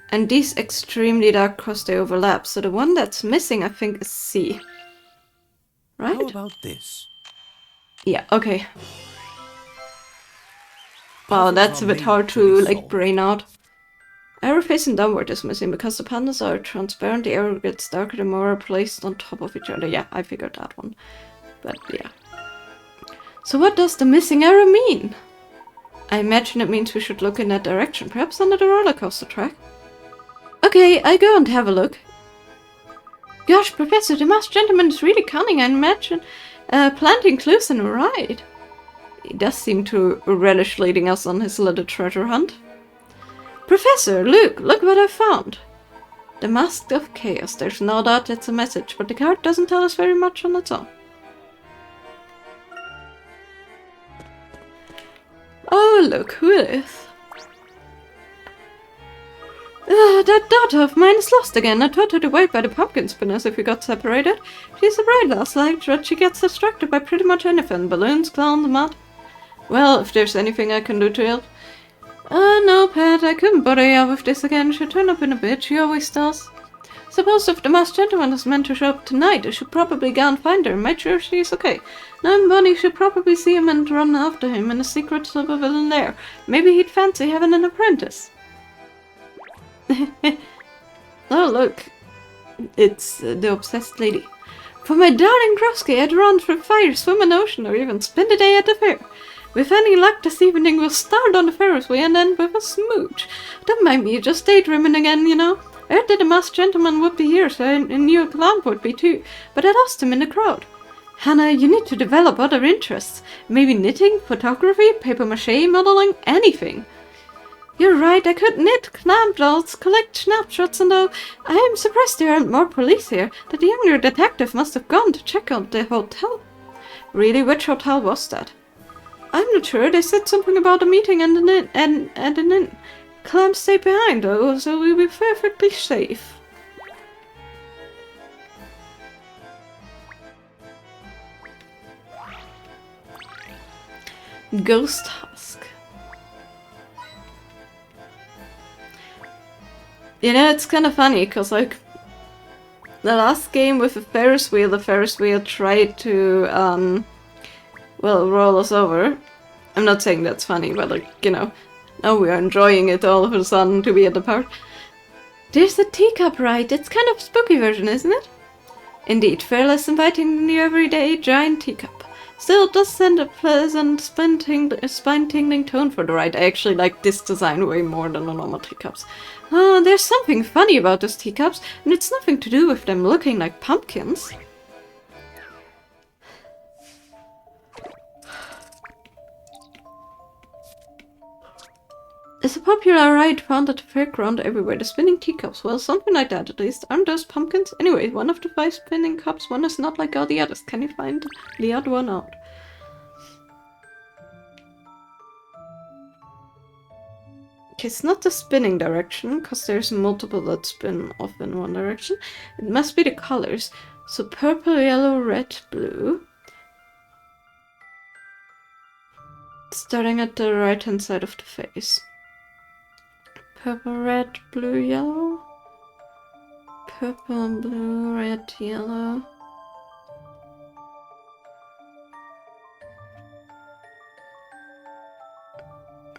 [SPEAKER 1] And these extremely dark because they overlap. So the one that's missing, I think, is C. Right?
[SPEAKER 4] How about this?
[SPEAKER 1] Yeah, okay. Wow, that's a bit hard to, like, brain out. Arrow facing downward is missing because the panels are transparent. The arrow gets darker the more are placed on top of each other. Yeah, I figured that one. But, yeah. So what does the missing arrow mean? I imagine it means we should look in that direction. Perhaps under the roller coaster track. Okay, I go and have a look. Gosh, Professor, the masked gentleman is really cunning. I imagine planting clues in a ride. He does seem to relish leading us on his little treasure hunt. Professor, look what I found. The Mask of Chaos. There's no doubt it's a message, but the card doesn't tell us very much on its own. Oh, look who it is. That daughter of mine is lost again. I taught her to wait by the pumpkin spinners if we got separated. She's a bright lass, like, but she gets distracted by pretty much anything. Balloons, clowns, mud. Well, if there's anything I can do to help. No, Pat, I couldn't bother you with this again. She'll turn up in a bit, she always does. Suppose if the masked gentleman is meant to show up tonight, I should probably go and find her and make sure she's okay. Knowing Bonnie should probably see him and run after him in a secret supervillain lair. Maybe he'd fancy having an apprentice. Oh, look. It's the obsessed lady. For my darling Krosky, I'd run through fire, swim in the ocean, or even spend a day at the fair. With any luck this evening, we'll start on the Ferris wheel and end with a smooch. Don't mind me, just daydreaming again, you know. I heard that the masked gentleman would be here, so I knew a clown would be too, but I lost him in the crowd. Hannah, you need to develop other interests. Maybe knitting, photography, papier-mâché, modeling, anything. You're right, I could knit, clamp dolls, collect snapshots, and all. I am surprised there aren't more police here. That younger detective must have gone to check out the hotel. Really, which hotel was that? I'm not sure. They said something about a meeting and an inn. Clam stayed behind, though, so we'll be perfectly safe. Ghost Husk. You know, it's kind of funny, because, like, the last game with the Ferris wheel tried to, well, roll us over. I'm not saying that's funny, but, like, you know, now we are enjoying it all of a sudden to be at the park. There's a teacup ride. It's kind of a spooky version, isn't it? Indeed, far less inviting than your everyday giant teacup. Still, it does send a pleasant, spine-tingling tone for the ride. I actually like this design way more than the normal teacups. There's something funny about those teacups, and it's nothing to do with them looking like pumpkins. It's a popular ride found at the fairground everywhere, the spinning teacups. Well, something like that at least. Aren't those pumpkins? Anyway, one of the 5 spinning cups, one is not like all the others. Can you find the other one out? Okay, it's not the spinning direction, because there's multiple that spin off in one direction. It must be the colors. So purple, yellow, red, blue. Starting at the right-hand side of the face. Purple, red, blue, yellow. Purple, blue, red, yellow.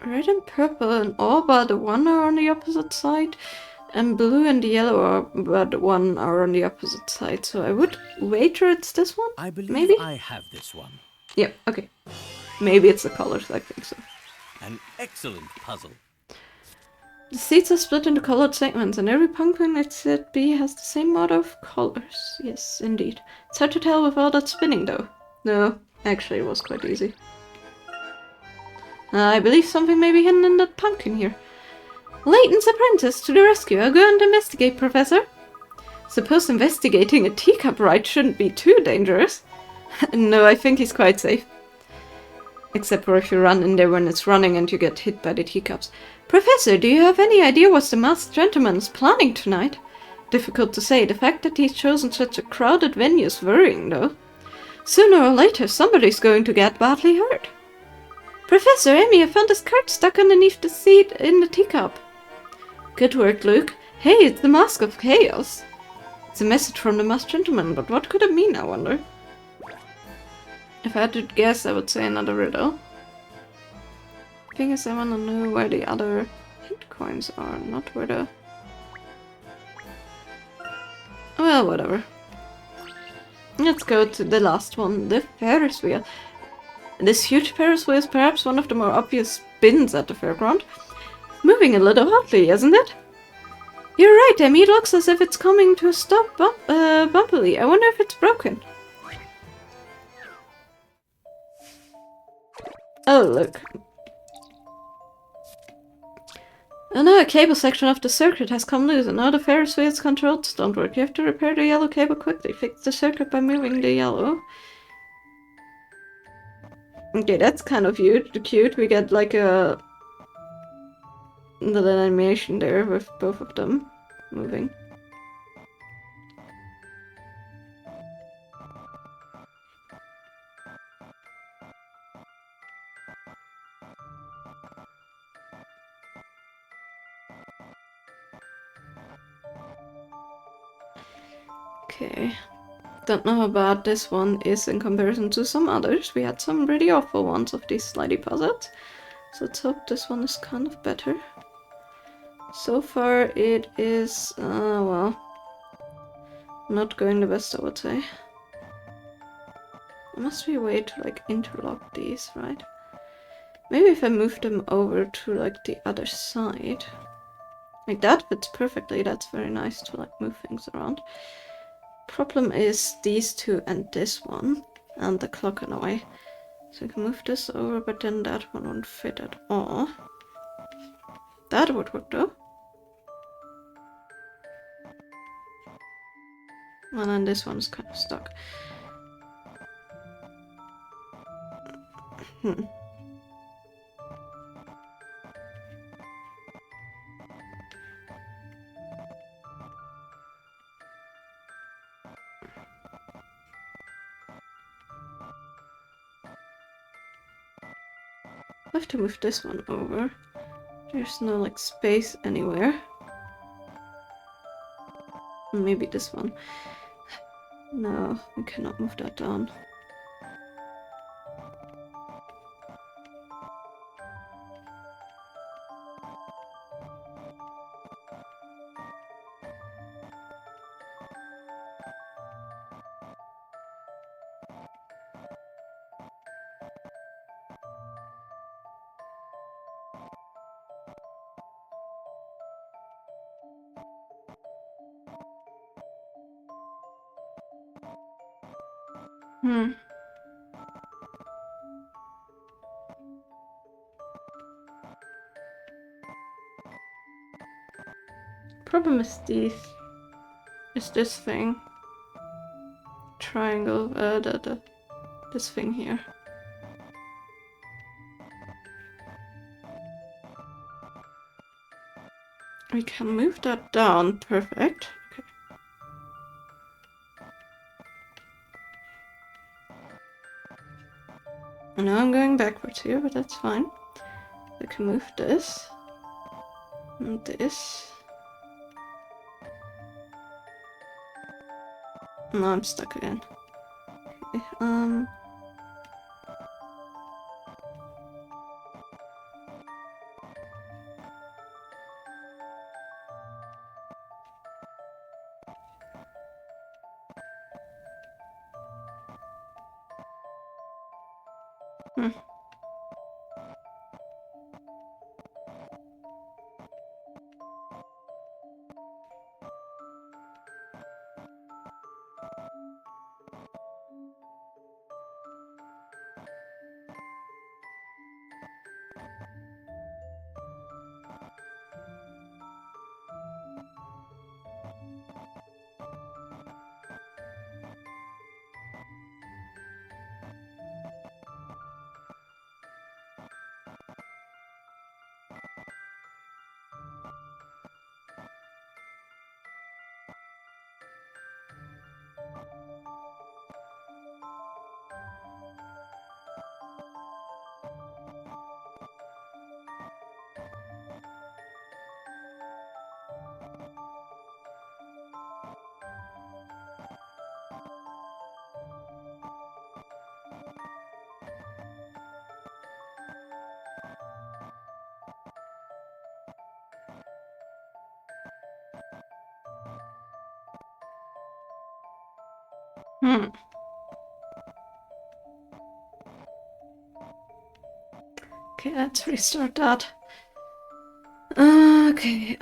[SPEAKER 1] Red and purple and all but the one are on the opposite side. And blue and the yellow are but one are on the opposite side. So I would wager it's this one?
[SPEAKER 4] I believe
[SPEAKER 1] maybe?
[SPEAKER 4] I have this one.
[SPEAKER 1] Yeah, okay. Maybe it's the colors, I think so.
[SPEAKER 4] An excellent puzzle.
[SPEAKER 1] The seats are split into colored segments, and every pumpkin except B has the same amount of colors. Yes, indeed. It's hard to tell with all that spinning, though. No, actually it was quite easy. I believe something may be hidden in that pumpkin here. Layton's apprentice, to the rescue. I'll go and investigate, Professor. Suppose investigating a teacup ride shouldn't be too dangerous. No, I think he's quite safe. Except for if you run in there when it's running and you get hit by the teacups. Professor, do you have any idea what the masked gentleman is planning tonight? Difficult to say. The fact that he's chosen such a crowded venue is worrying, though. Sooner or later, somebody's going to get badly hurt. Professor, Amy, I found this card stuck underneath the seat in the teacup. Good work, Luke. Hey, it's the Mask of Chaos. It's a message from the masked gentleman, but what could it mean, I wonder? If I had to guess, I would say another riddle. The thing is, I want to know where the other hit coins are, not where the... Well, whatever. Let's go to the last one, the Ferris wheel. This huge Ferris wheel is perhaps one of the more obvious spins at the fairground. Moving a little oddly, isn't it? You're right, Emmy. It looks as if it's coming to a stop bumpily. I wonder if it's broken. Oh, look. Another cable section of the circuit has come loose, and now the Ferris wheel's controls don't work. You have to repair the yellow cable quickly. Fix the circuit by moving the yellow. Okay, that's kind of cute. We get like a little animation there with both of them moving. Okay. Don't know how bad this one is in comparison to some others. We had some really awful ones of these slidey puzzles. So let's hope this one is kind of better. So far it is, well, not going the best, I would say. There must be a way to like interlock these, right? Maybe if I move them over to like the other side. Like that fits perfectly, that's very nice to like move things around. Problem is these two and this one, and the clock in a way. So I can move this over, but then that one won't fit at all. That would work though. And then this one's kind of stuck. I'll have to move this one over. There's no like space anywhere. Maybe this one. No, we cannot move that down. Problem is this thing. Triangle, this thing here. We can move that down, perfect. Okay. I know I'm going backwards here, but that's fine. I can move this. And this. No, I'm stuck again. Okay, Okay, let's restart that. Okay,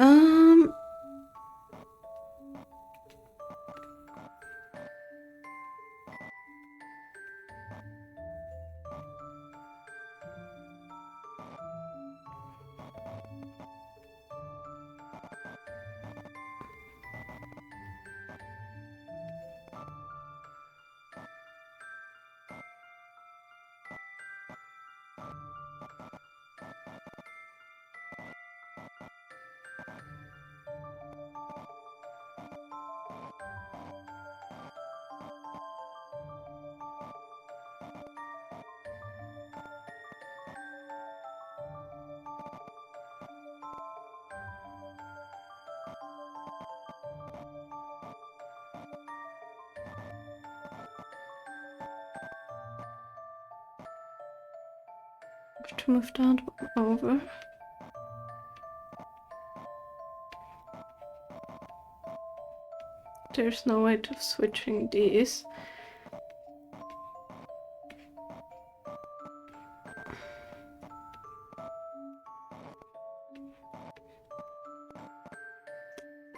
[SPEAKER 1] to move that one over. There's no way of switching these.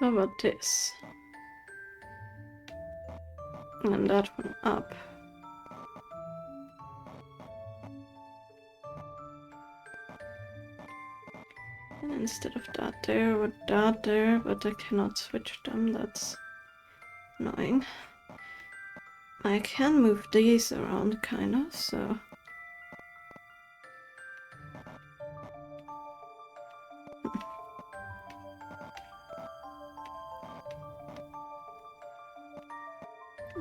[SPEAKER 1] How about this? And that one up. And instead of that there, with that there, but I cannot switch them, that's annoying. I can move these around, kind of, so...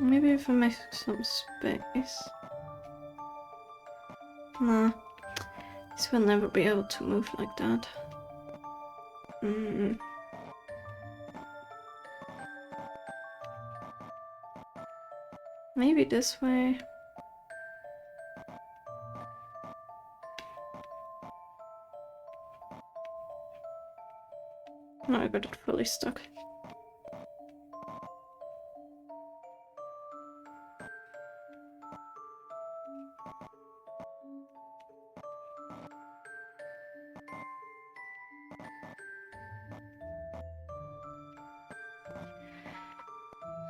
[SPEAKER 1] Maybe if I make some space... Nah. This will never be able to move like that. Maybe this way. No, I got it fully stuck.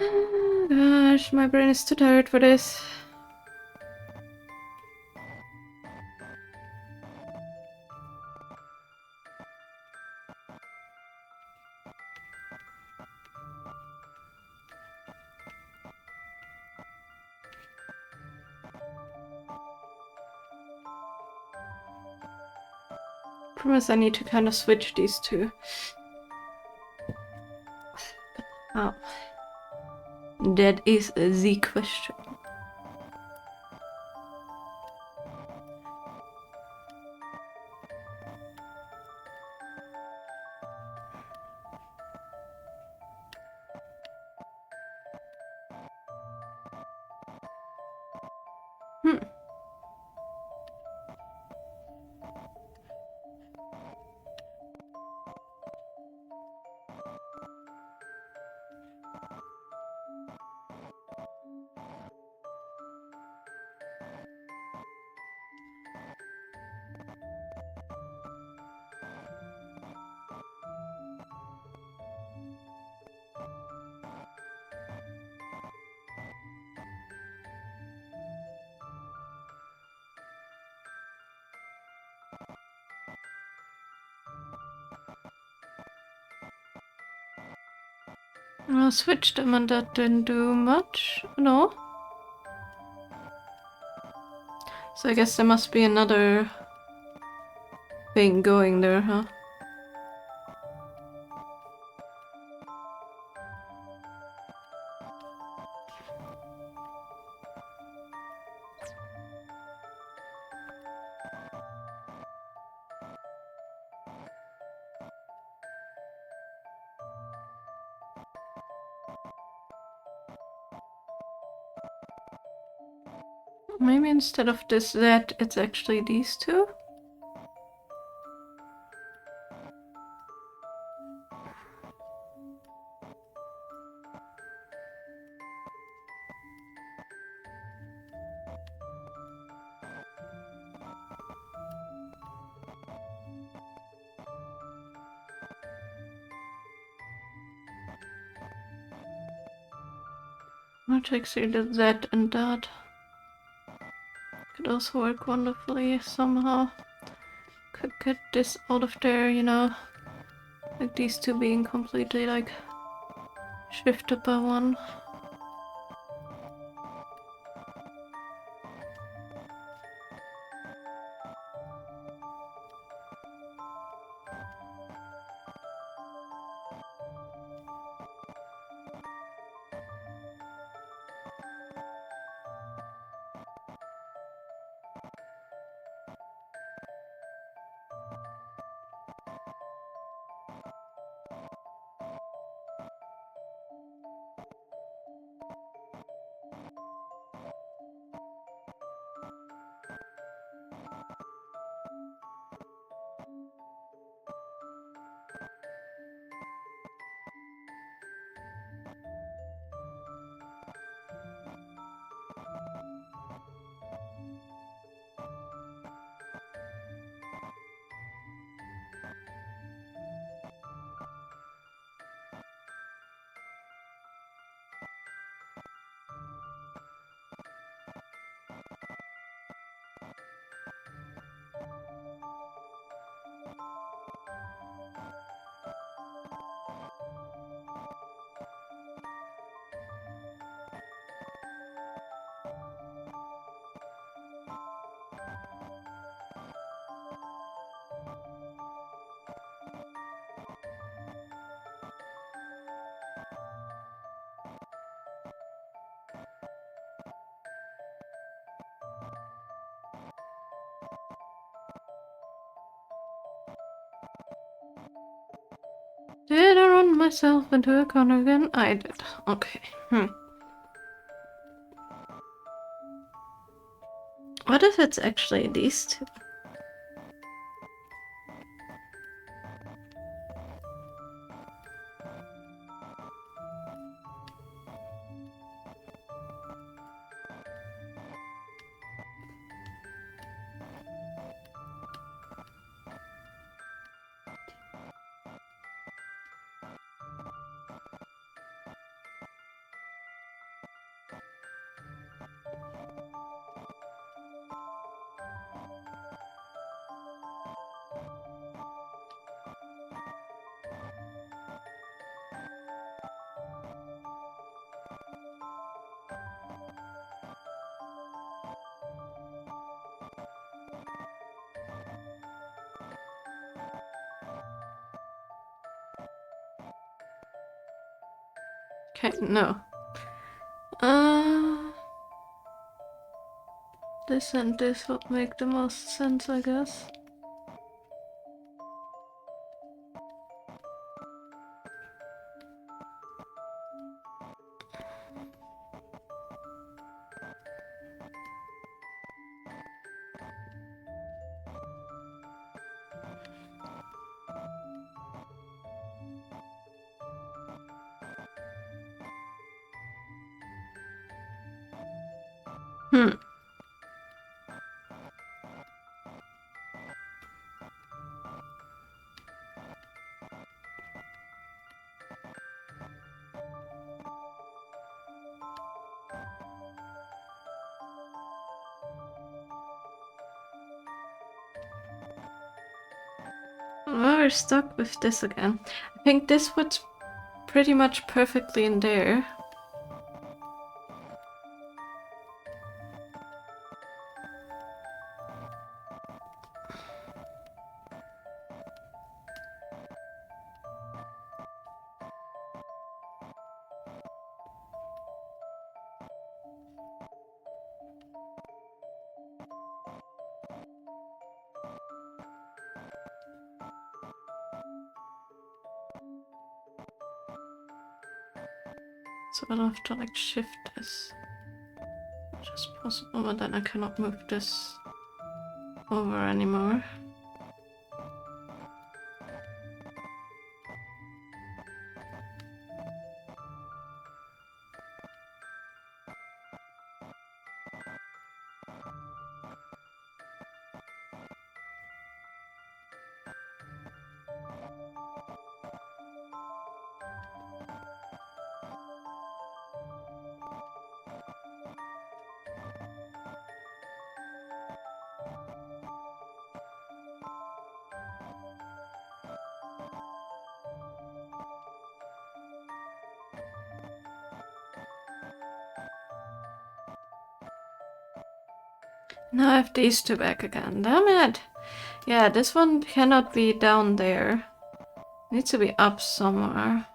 [SPEAKER 1] Oh gosh, my brain is too tired for this. Promise I need to kind of switch these two. How? That is the question. I'll switch them and that didn't do much. No. So I guess there must be another thing going there, huh? Maybe instead of this, that, it's actually these two? Which actually did that and that. Could also work wonderfully somehow. Could get this out of there, you know. Like these two being completely like shifted by one. Did I run myself into a corner again? I did. Okay. What if it's actually these two? Okay, no. This and this would make the most sense, I guess. Well, we're stuck with this again. I think this fits pretty much perfectly in there. So I'll have to like shift this. Which is possible, but then I cannot move this over anymore. Now I have these two back again. Damn it! Yeah, this one cannot be down there. Needs to be up somewhere.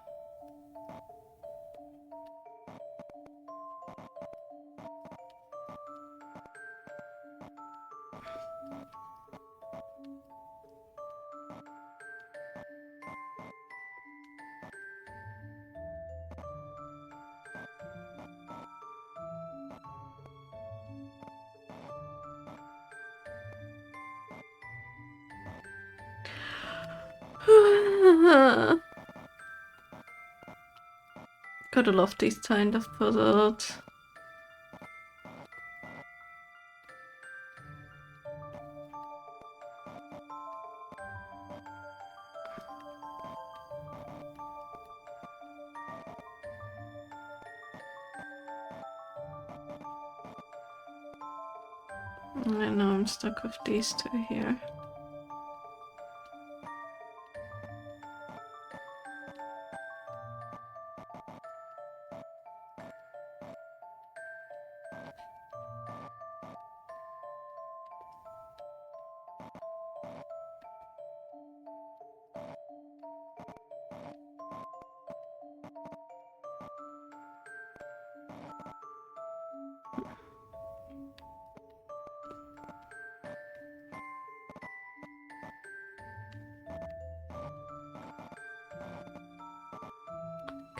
[SPEAKER 1] Gotta love these kind of puzzles. I know I'm stuck with these two here.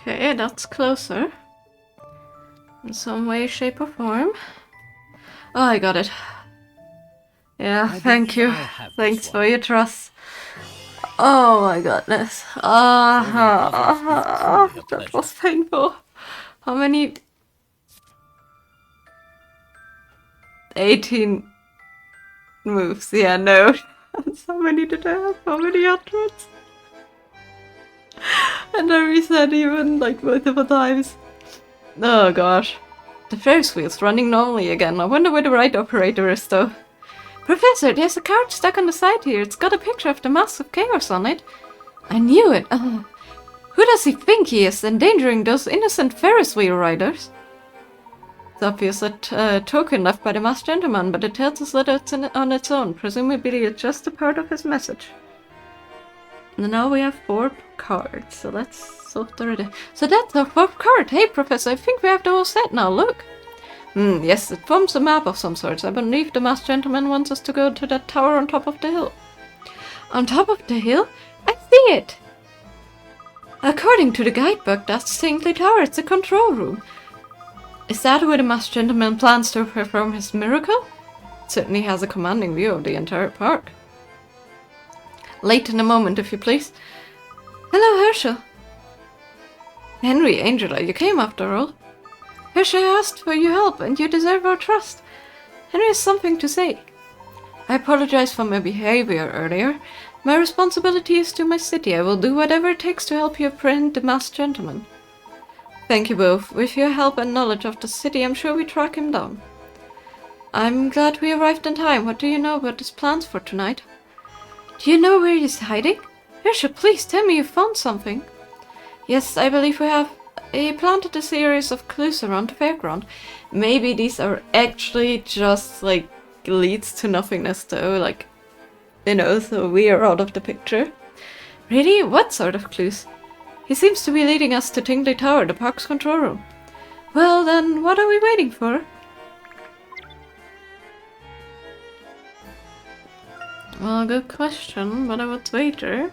[SPEAKER 1] Okay, that's closer. In some way, shape, or form. Oh, I got it. Yeah,
[SPEAKER 4] I
[SPEAKER 1] thank
[SPEAKER 4] believe
[SPEAKER 1] you.
[SPEAKER 4] I have this
[SPEAKER 1] Thanks for
[SPEAKER 4] one.
[SPEAKER 1] your trust. Oh my goodness.
[SPEAKER 4] Solving puzzles is truly a
[SPEAKER 1] That
[SPEAKER 4] pleasure.
[SPEAKER 1] was painful. How many? 18 moves. Yeah, no. How many did I have? How many hundreds? And I reset even like multiple times. Oh gosh. The Ferris wheel's running normally again. I wonder where the right operator is though. Professor, there's a card stuck on the side here. It's got a picture of the Mask of Chaos on it. I knew it. Who does he think he is, endangering those innocent Ferris wheel riders? It's obvious that token left by the masked gentleman, but it tells us that it's on its own. Presumably it's just a part of his message. And now we have 4 cards, so let's sort the... So that's our 4th card! Hey, Professor, I think we have the whole set now, look! Yes, it forms a map of some sorts. I believe the masked gentleman wants us to go to that tower on top of the hill. On top of the hill? I see it! According to the guidebook, that's Tinkley Tower. It's a control room. Is that where the masked gentleman plans to perform his miracle? It certainly has a commanding view of the entire park. Layton, a moment, if you please. Hello, Herschel. Henry, Angela, you came after all. Herschel asked for your help, and you deserve our trust. Henry has something to say. I apologize for my behavior earlier. My responsibility is to my city. I will do whatever it takes to help your friend, the masked gentleman. Thank you both. With your help and knowledge of the city, I'm sure we track him down. I'm glad we arrived in time. What do you know about his plans for tonight? Do you know where he's hiding? Herschel, please tell me you found something. Yes, I believe we have. He planted a series of clues around the fairground. Maybe these are actually just, like, leads to nothingness though, like, you know, so we are out of the picture. Really? What sort of clues? He seems to be leading us to Tinkley Tower, the park's control room. Well then, what are we waiting for? Well, good question, but I would wager.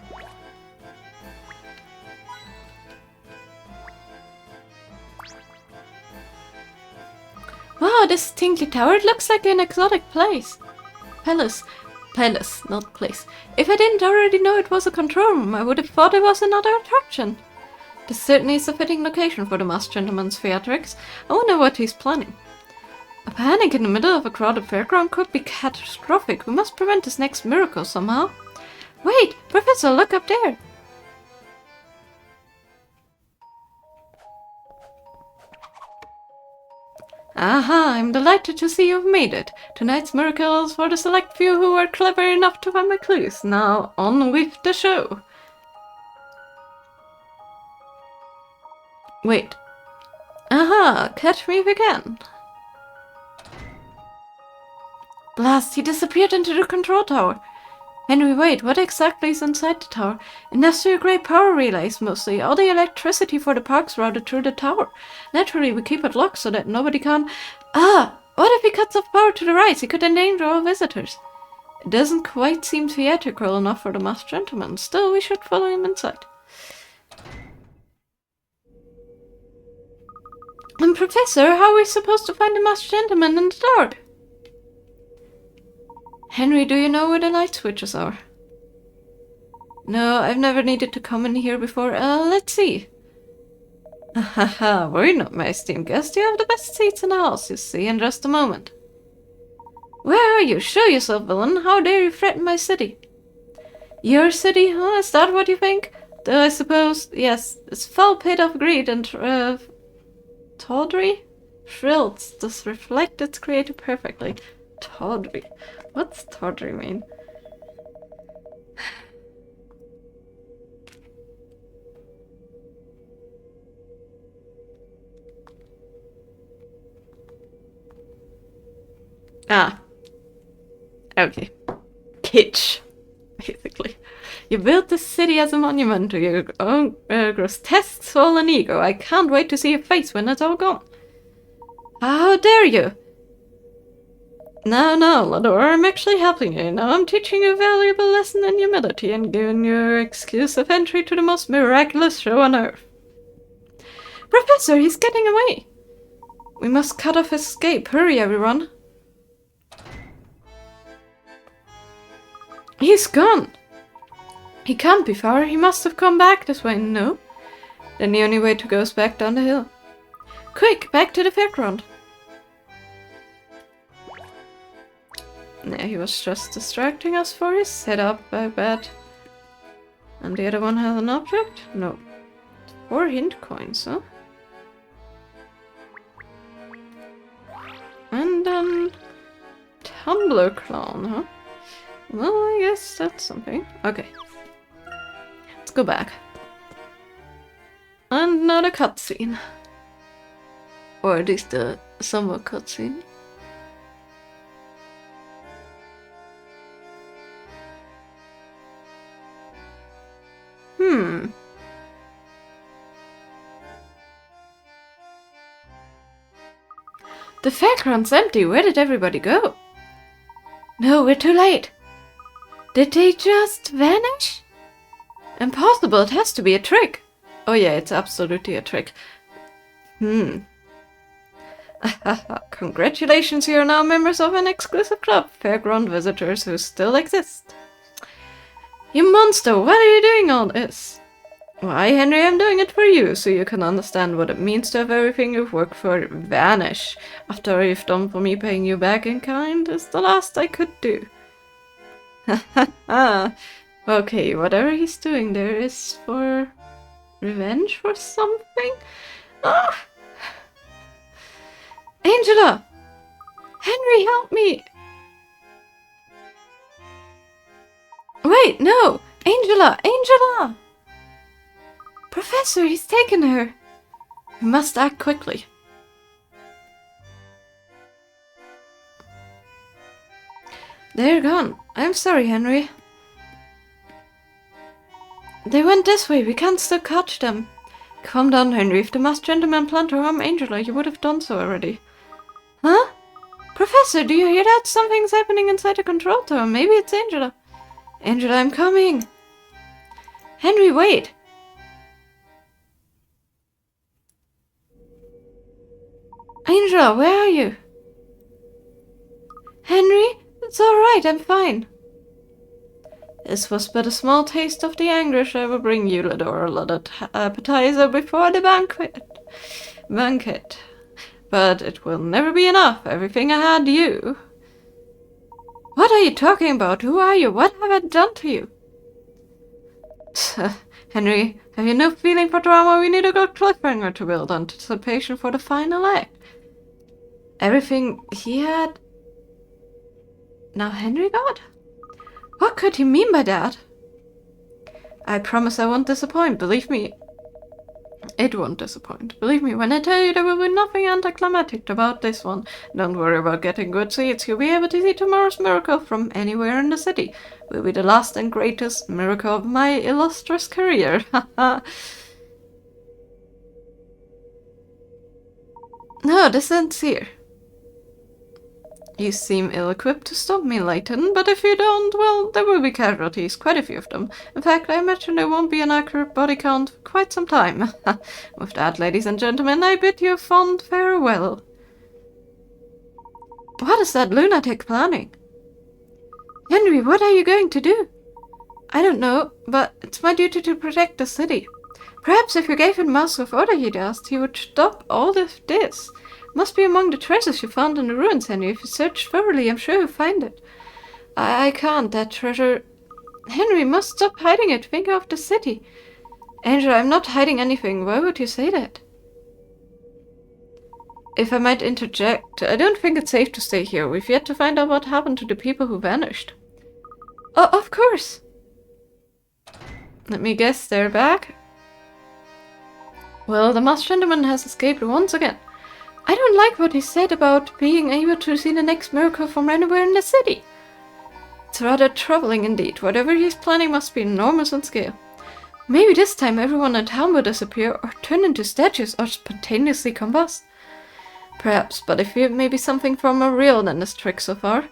[SPEAKER 1] Wow, this Tinkley Tower, it looks like an exotic place. Palace, not place. If I didn't already know it was a control room, I would have thought it was another attraction. This certainly is a fitting location for the masked gentleman's theatrics. I wonder what he's planning. A panic in the middle of a crowded fairground could be catastrophic. We must prevent his next miracle somehow. Wait, Professor, look up there. Aha, I'm delighted to see you've made it. Tonight's miracle is for the select few who are clever enough to find my clues. Now, on with the show. Wait. Aha, catch me if you can. Blast, he disappeared into the control tower. Henry, wait, what exactly is inside the tower? Industrial grade power relays, mostly. All the electricity for the park's routed through the tower. Naturally, we keep it locked so that nobody can... Ah! What if he cuts off power to the right? He could endanger all visitors. It doesn't quite seem theatrical enough for the masked gentleman. Still, we should follow him inside. And Professor, how are we supposed to find the masked gentleman in the dark? Henry, do you know where the light switches are? No, I've never needed to come in here before. Let's see. Haha, worry not, my esteemed guest. You have the best seats in the house, you see, in just a moment. Where are you? Show yourself, villain. How dare you threaten my city? Your city, huh? Is that what you think? Though I suppose, yes, it's foul pit of greed and, tawdry? Frills does reflect its creator perfectly. Tawdry. What's tawdry mean? Ah. Okay. Kitsch. Basically. You built this city as a monument to your own grotesque soul and ego. I can't wait to see your face when it's all gone. How dare you? No, Lador, I'm actually helping you. Now I'm teaching you a valuable lesson in humility and giving you exclusive entry to the most miraculous show on earth. Professor, he's getting away! We must cut off his escape. Hurry, everyone! He's gone! He can't be far. He must have come back this way. No? Then the only way to go is back down the hill. Quick, back to the fairground! Yeah, he was just distracting us for his setup, I bet. And the other one has an object? No. 4 hint coins, huh? And then... Tumbler clown, huh? Well, I guess that's something. Okay. Let's go back. Another cutscene. Or at least a somewhat cutscene. The fairground's empty. Where did everybody go? No, we're too late. Did they just vanish? Impossible. It has to be a trick. Oh yeah, it's absolutely a trick. Congratulations, you are now members of an exclusive club, Fairground Visitors, who still exist. You monster, why are you doing all this? Why, Henry, I'm doing it for you, so you can understand what it means to have everything you've worked for vanish. After all you've done for me, paying you back in kind is the last I could do. Okay, whatever he's doing there is for revenge for something? Ah! Angela! Henry, help me! Wait, no! Angela! Angela! Professor, he's taken her! We must act quickly. They're gone. I'm sorry, Henry. They went this way. We can't still catch them. Calm down, Henry. If the masked gentleman planned to harm Angela, you would have done so already. Huh? Professor, do you hear that? Something's happening inside the control tower. Maybe it's Angela. Angela, I'm coming. Henry, wait. Angela, where are you? Henry? It's alright, I'm fine. This was but a small taste of the anguish I will bring you, little appetizer before the banquet. But it will never be enough. Everything I had you. What are you talking about? Who are you? What have I done to you? Henry, have you no feeling for drama? We need a good cliffhanger to build anticipation for the final act. Everything he had... Now Henry got? What could he mean by that? I promise I won't disappoint, believe me. It won't disappoint. Believe me, when I tell you there will be nothing anticlimactic about this one. Don't worry about getting good seats. You'll be able to see tomorrow's miracle from anywhere in the city. It will be the last and greatest miracle of my illustrious career. No, this ends here. You seem ill-equipped to stop me, Layton, but if you don't, well, there will be casualties, quite a few of them. In fact, I imagine there won't be an accurate body count for quite some time. With that, ladies and gentlemen, I bid you a fond farewell. What is that lunatic planning? Henry, what are you going to do? I don't know, but it's my duty to protect the city. Perhaps if you gave him Mask of Order he'd asked, he would stop all of this. Must be among the treasures you found in the ruins, Henry. If you search thoroughly, I'm sure you'll find it. I can't. That treasure... Henry, must stop hiding it. Think of the city. Angela, I'm not hiding anything. Why would you say that? If I might interject, I don't think it's safe to stay here. We've yet to find out what happened to the people who vanished. Oh, of course. Let me guess, they're back? Well, the masked gentleman has escaped once again. I don't like what he said about being able to see the next miracle from anywhere in the city. It's rather troubling indeed. Whatever he's planning must be enormous in scale. Maybe this time everyone in town will disappear or turn into statues or spontaneously combust. Perhaps, but I fear maybe something far more real than this trick so far.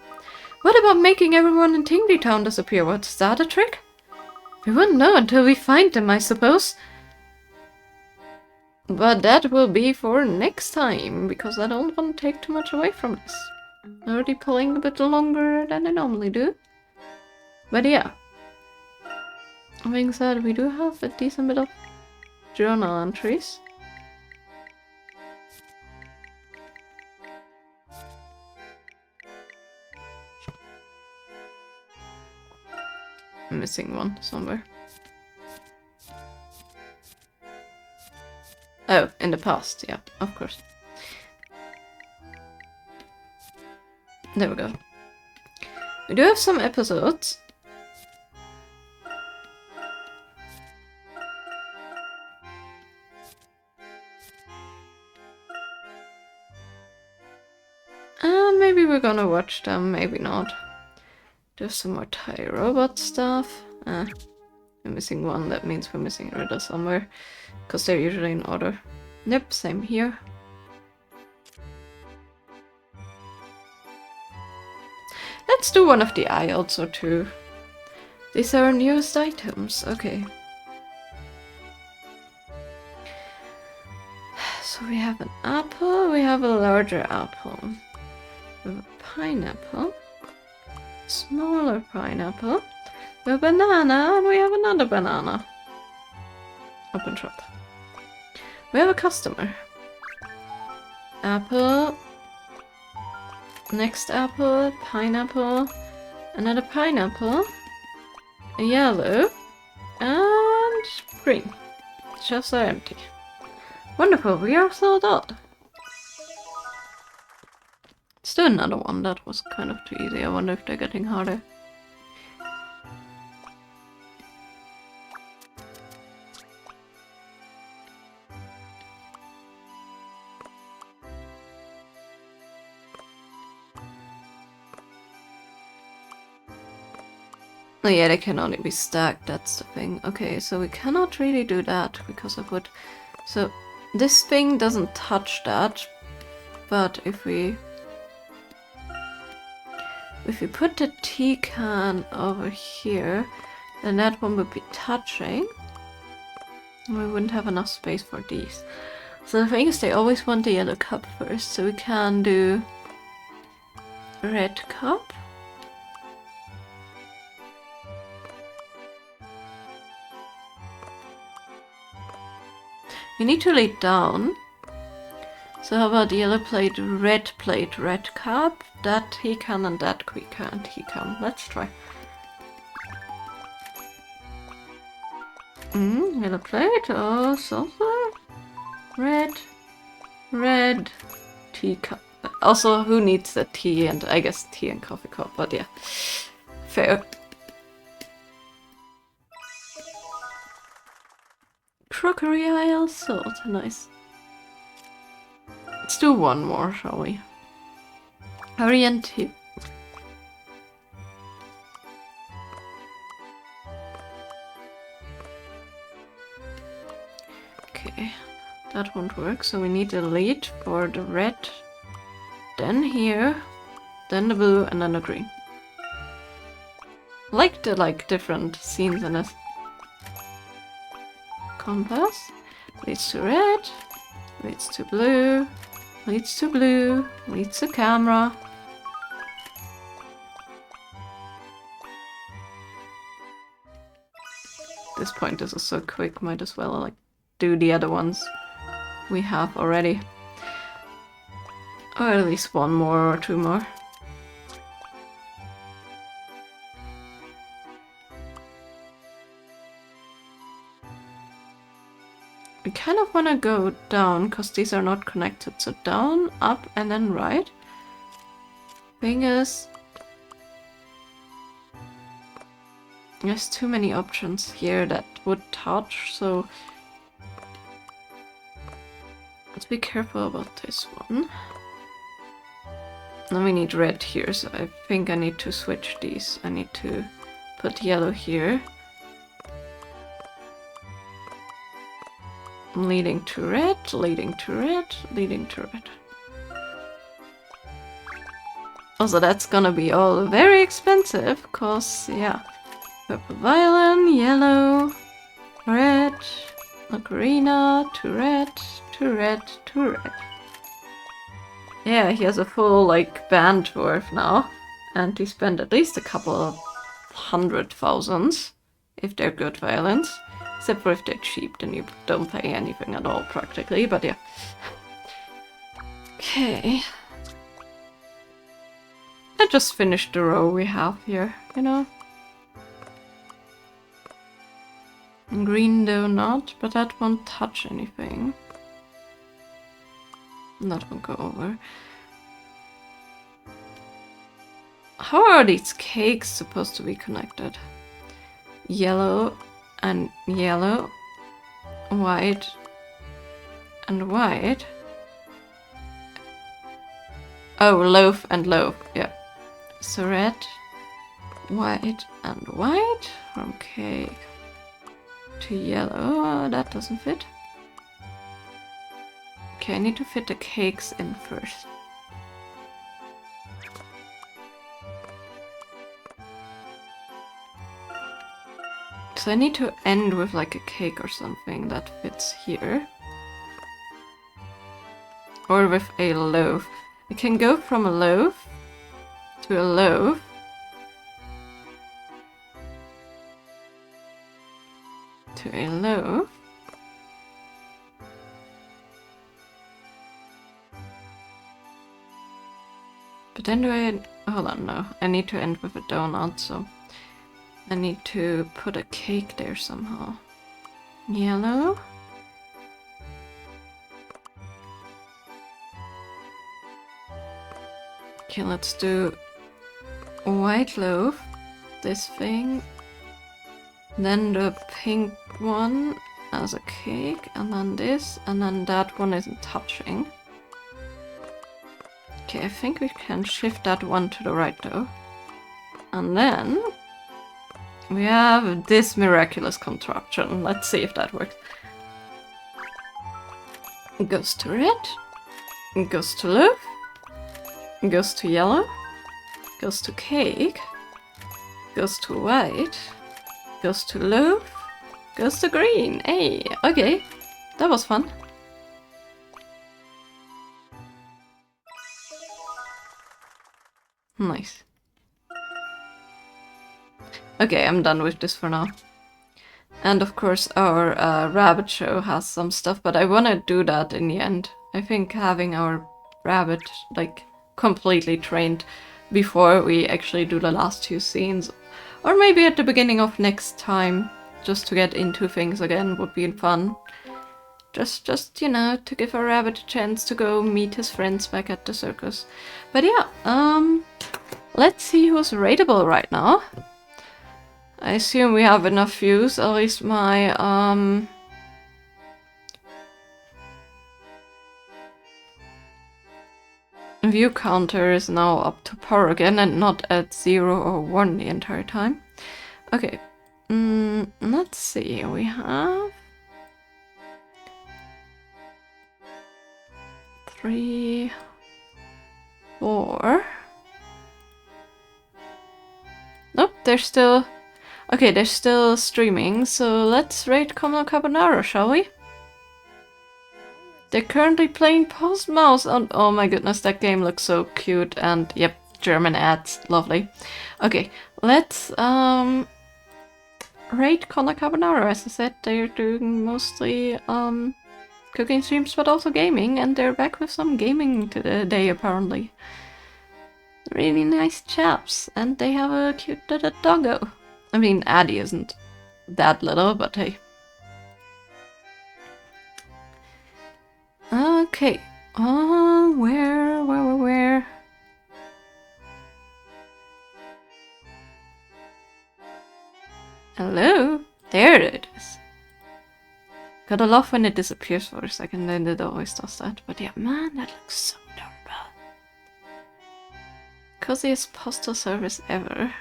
[SPEAKER 1] What about making everyone in Tingley Town disappear? What's that a trick? We wouldn't know until we find them, I suppose. But that will be for next time, because I don't want to take too much away from this. Already playing a bit longer than I normally do. But yeah. Being said, we do have a decent bit of journal entries. I'm missing one somewhere. Oh, in the past, yeah, of course. There we go. We do have some episodes. Maybe we're gonna watch them, maybe not. There's some more Thai robot stuff. We're missing one, that means we're missing a riddle somewhere. Because they're usually in order. Yep, same here. Let's do one of the eye also too. These are our newest items, okay. So we have an apple, we have a larger apple. We have a pineapple. Smaller pineapple. We have a banana and we have another banana. Open shop. We have a customer. Apple. Next apple. Pineapple. Another pineapple. A yellow. And green. Shelves are empty. Wonderful, we are sold out. Let's do another one. That was kind of too easy. I wonder if they're getting harder. Oh yeah, they can only be stacked, that's the thing. Okay, so we cannot really do that because of what... So, this thing doesn't touch that, but if we put the tea can over here, then that one would be touching. We wouldn't have enough space for these. So the thing is, they always want the yellow cup first, so we can do red cup. We need to lay it down. So how about yellow plate, red cup, that tea can and that tea can. Let's try. Yellow plate, oh, sulfur, red, tea cup. Also, who needs the tea and I guess tea and coffee cup, but yeah, fair. Crockery aisle, salt, nice. Let's do one more, shall we? Hurry and tea. Okay, that won't work, so we need a lead for the red, then here, then the blue, and then the green. I like the different scenes in this. Compass leads to red, leads to blue, leads to blue, leads to camera. This point is so quick, might as well do the other ones we have already. Or at least one more or two more. We kind of want to go down, because these are not connected. So down, up, and then right. Thing is, there's too many options here that would touch, so let's be careful about this one. Now we need red here, so I think I need to switch these. I need to put yellow here. Leading to red, leading to red, leading to red. Also, that's gonna be all very expensive, cause, yeah. Purple violin, yellow, red, Ocarina, to red, to red, to red. Yeah, he has a full, like, band worth now. And he spent at least a couple of 100,000, if they're good violins. Except for if they're cheap, then you don't pay anything at all, practically, but yeah. Okay. I just finished the row we have here, you know? And green though not, but that won't touch anything. That won't go over. How are these cakes supposed to be connected? Yellow and yellow, white and white. Oh, loaf and loaf, yeah. So red, white and white from cake to yellow. That doesn't fit. Okay, I need to fit the cakes in first. So I need to end with like a cake or something that fits here. Or with a loaf. I can go from a loaf to a loaf. To a loaf. But then do I... hold on, no. I need to end with a donut, so... I need to put a cake there somehow. Yellow. Okay, let's do white loaf. This thing. Then the pink one as a cake. And then this. And then that one isn't touching. Okay, I think we can shift that one to the right though. And then... we have this miraculous contraption. Let's see if that works. It goes to red. It goes to loaf. It goes to yellow. Goes to cake. Goes to white. Goes to loaf. Goes to green. Hey, okay. That was fun. Nice. Okay, I'm done with this for now. And of course our rabbit show has some stuff, but I want to do that in the end. I think having our rabbit like completely trained before we actually do the last two scenes, or maybe at the beginning of next time, just to get into things again would be fun. Just you know, to give our rabbit a chance to go meet his friends back at the circus. But yeah, let's see who's rateable right now. I assume we have enough views, at least my, view counter is now up to par again and not at 0 or 1 the entire time. Okay, let's see, we have... 3, 4... Nope, they're still... okay, they're still streaming, so let's rate Comno Carbonara, shall we? They're currently playing Post Mouse on... oh my goodness, that game looks so cute, and yep, German ads, lovely. Okay, let's rate Comno Carbonara. As I said, they're doing mostly cooking streams, but also gaming, and they're back with some gaming today apparently. Really nice chaps, and they have a cute little doggo. I mean, Addie isn't that little, but hey. Okay. Where? Hello? There it is. Gotta love when it disappears for a second, then it always does that. But yeah, man, that looks so adorable. Coziest postal service ever.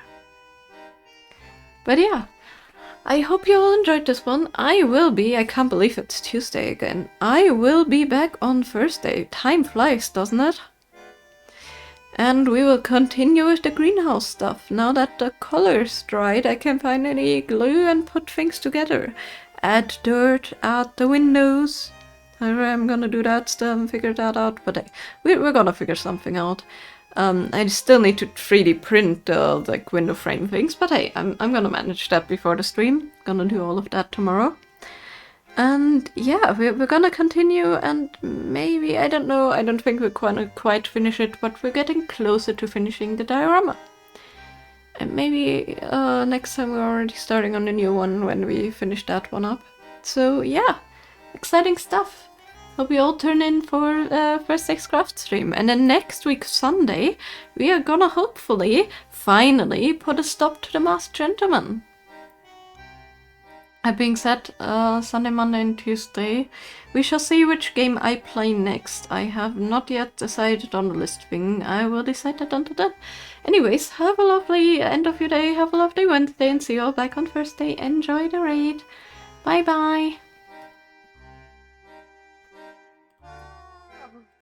[SPEAKER 1] But yeah, I hope you all enjoyed this one. I can't believe it's Tuesday again. I will be back on Thursday. Time flies, doesn't it? And we will continue with the greenhouse stuff. Now that the color's dried, I can finally glue and put things together. add dirt out the windows. I'm gonna do that still, haven't figured that out, but hey, we're gonna figure something out. I still need to 3D print like window frame things, but hey, I'm gonna manage that before the stream. Gonna do all of that tomorrow. And yeah, we're gonna continue, and maybe, I don't know, I don't think we're gonna quite finish it, but we're getting closer to finishing the diorama. And maybe next time we're already starting on the new one when we finish that one up. So yeah, exciting stuff. Hope you all turn in for first X Craft stream. And then next week, Sunday, we are gonna hopefully, finally, put a stop to the Masked Gentleman. That being said, Sunday, Monday and Tuesday, we shall see which game I play next. I have not yet decided on the listing. I will decide that until then. Anyways, have a lovely end of your day, have a lovely Wednesday, and see you all back on Thursday. Enjoy the raid. Bye bye.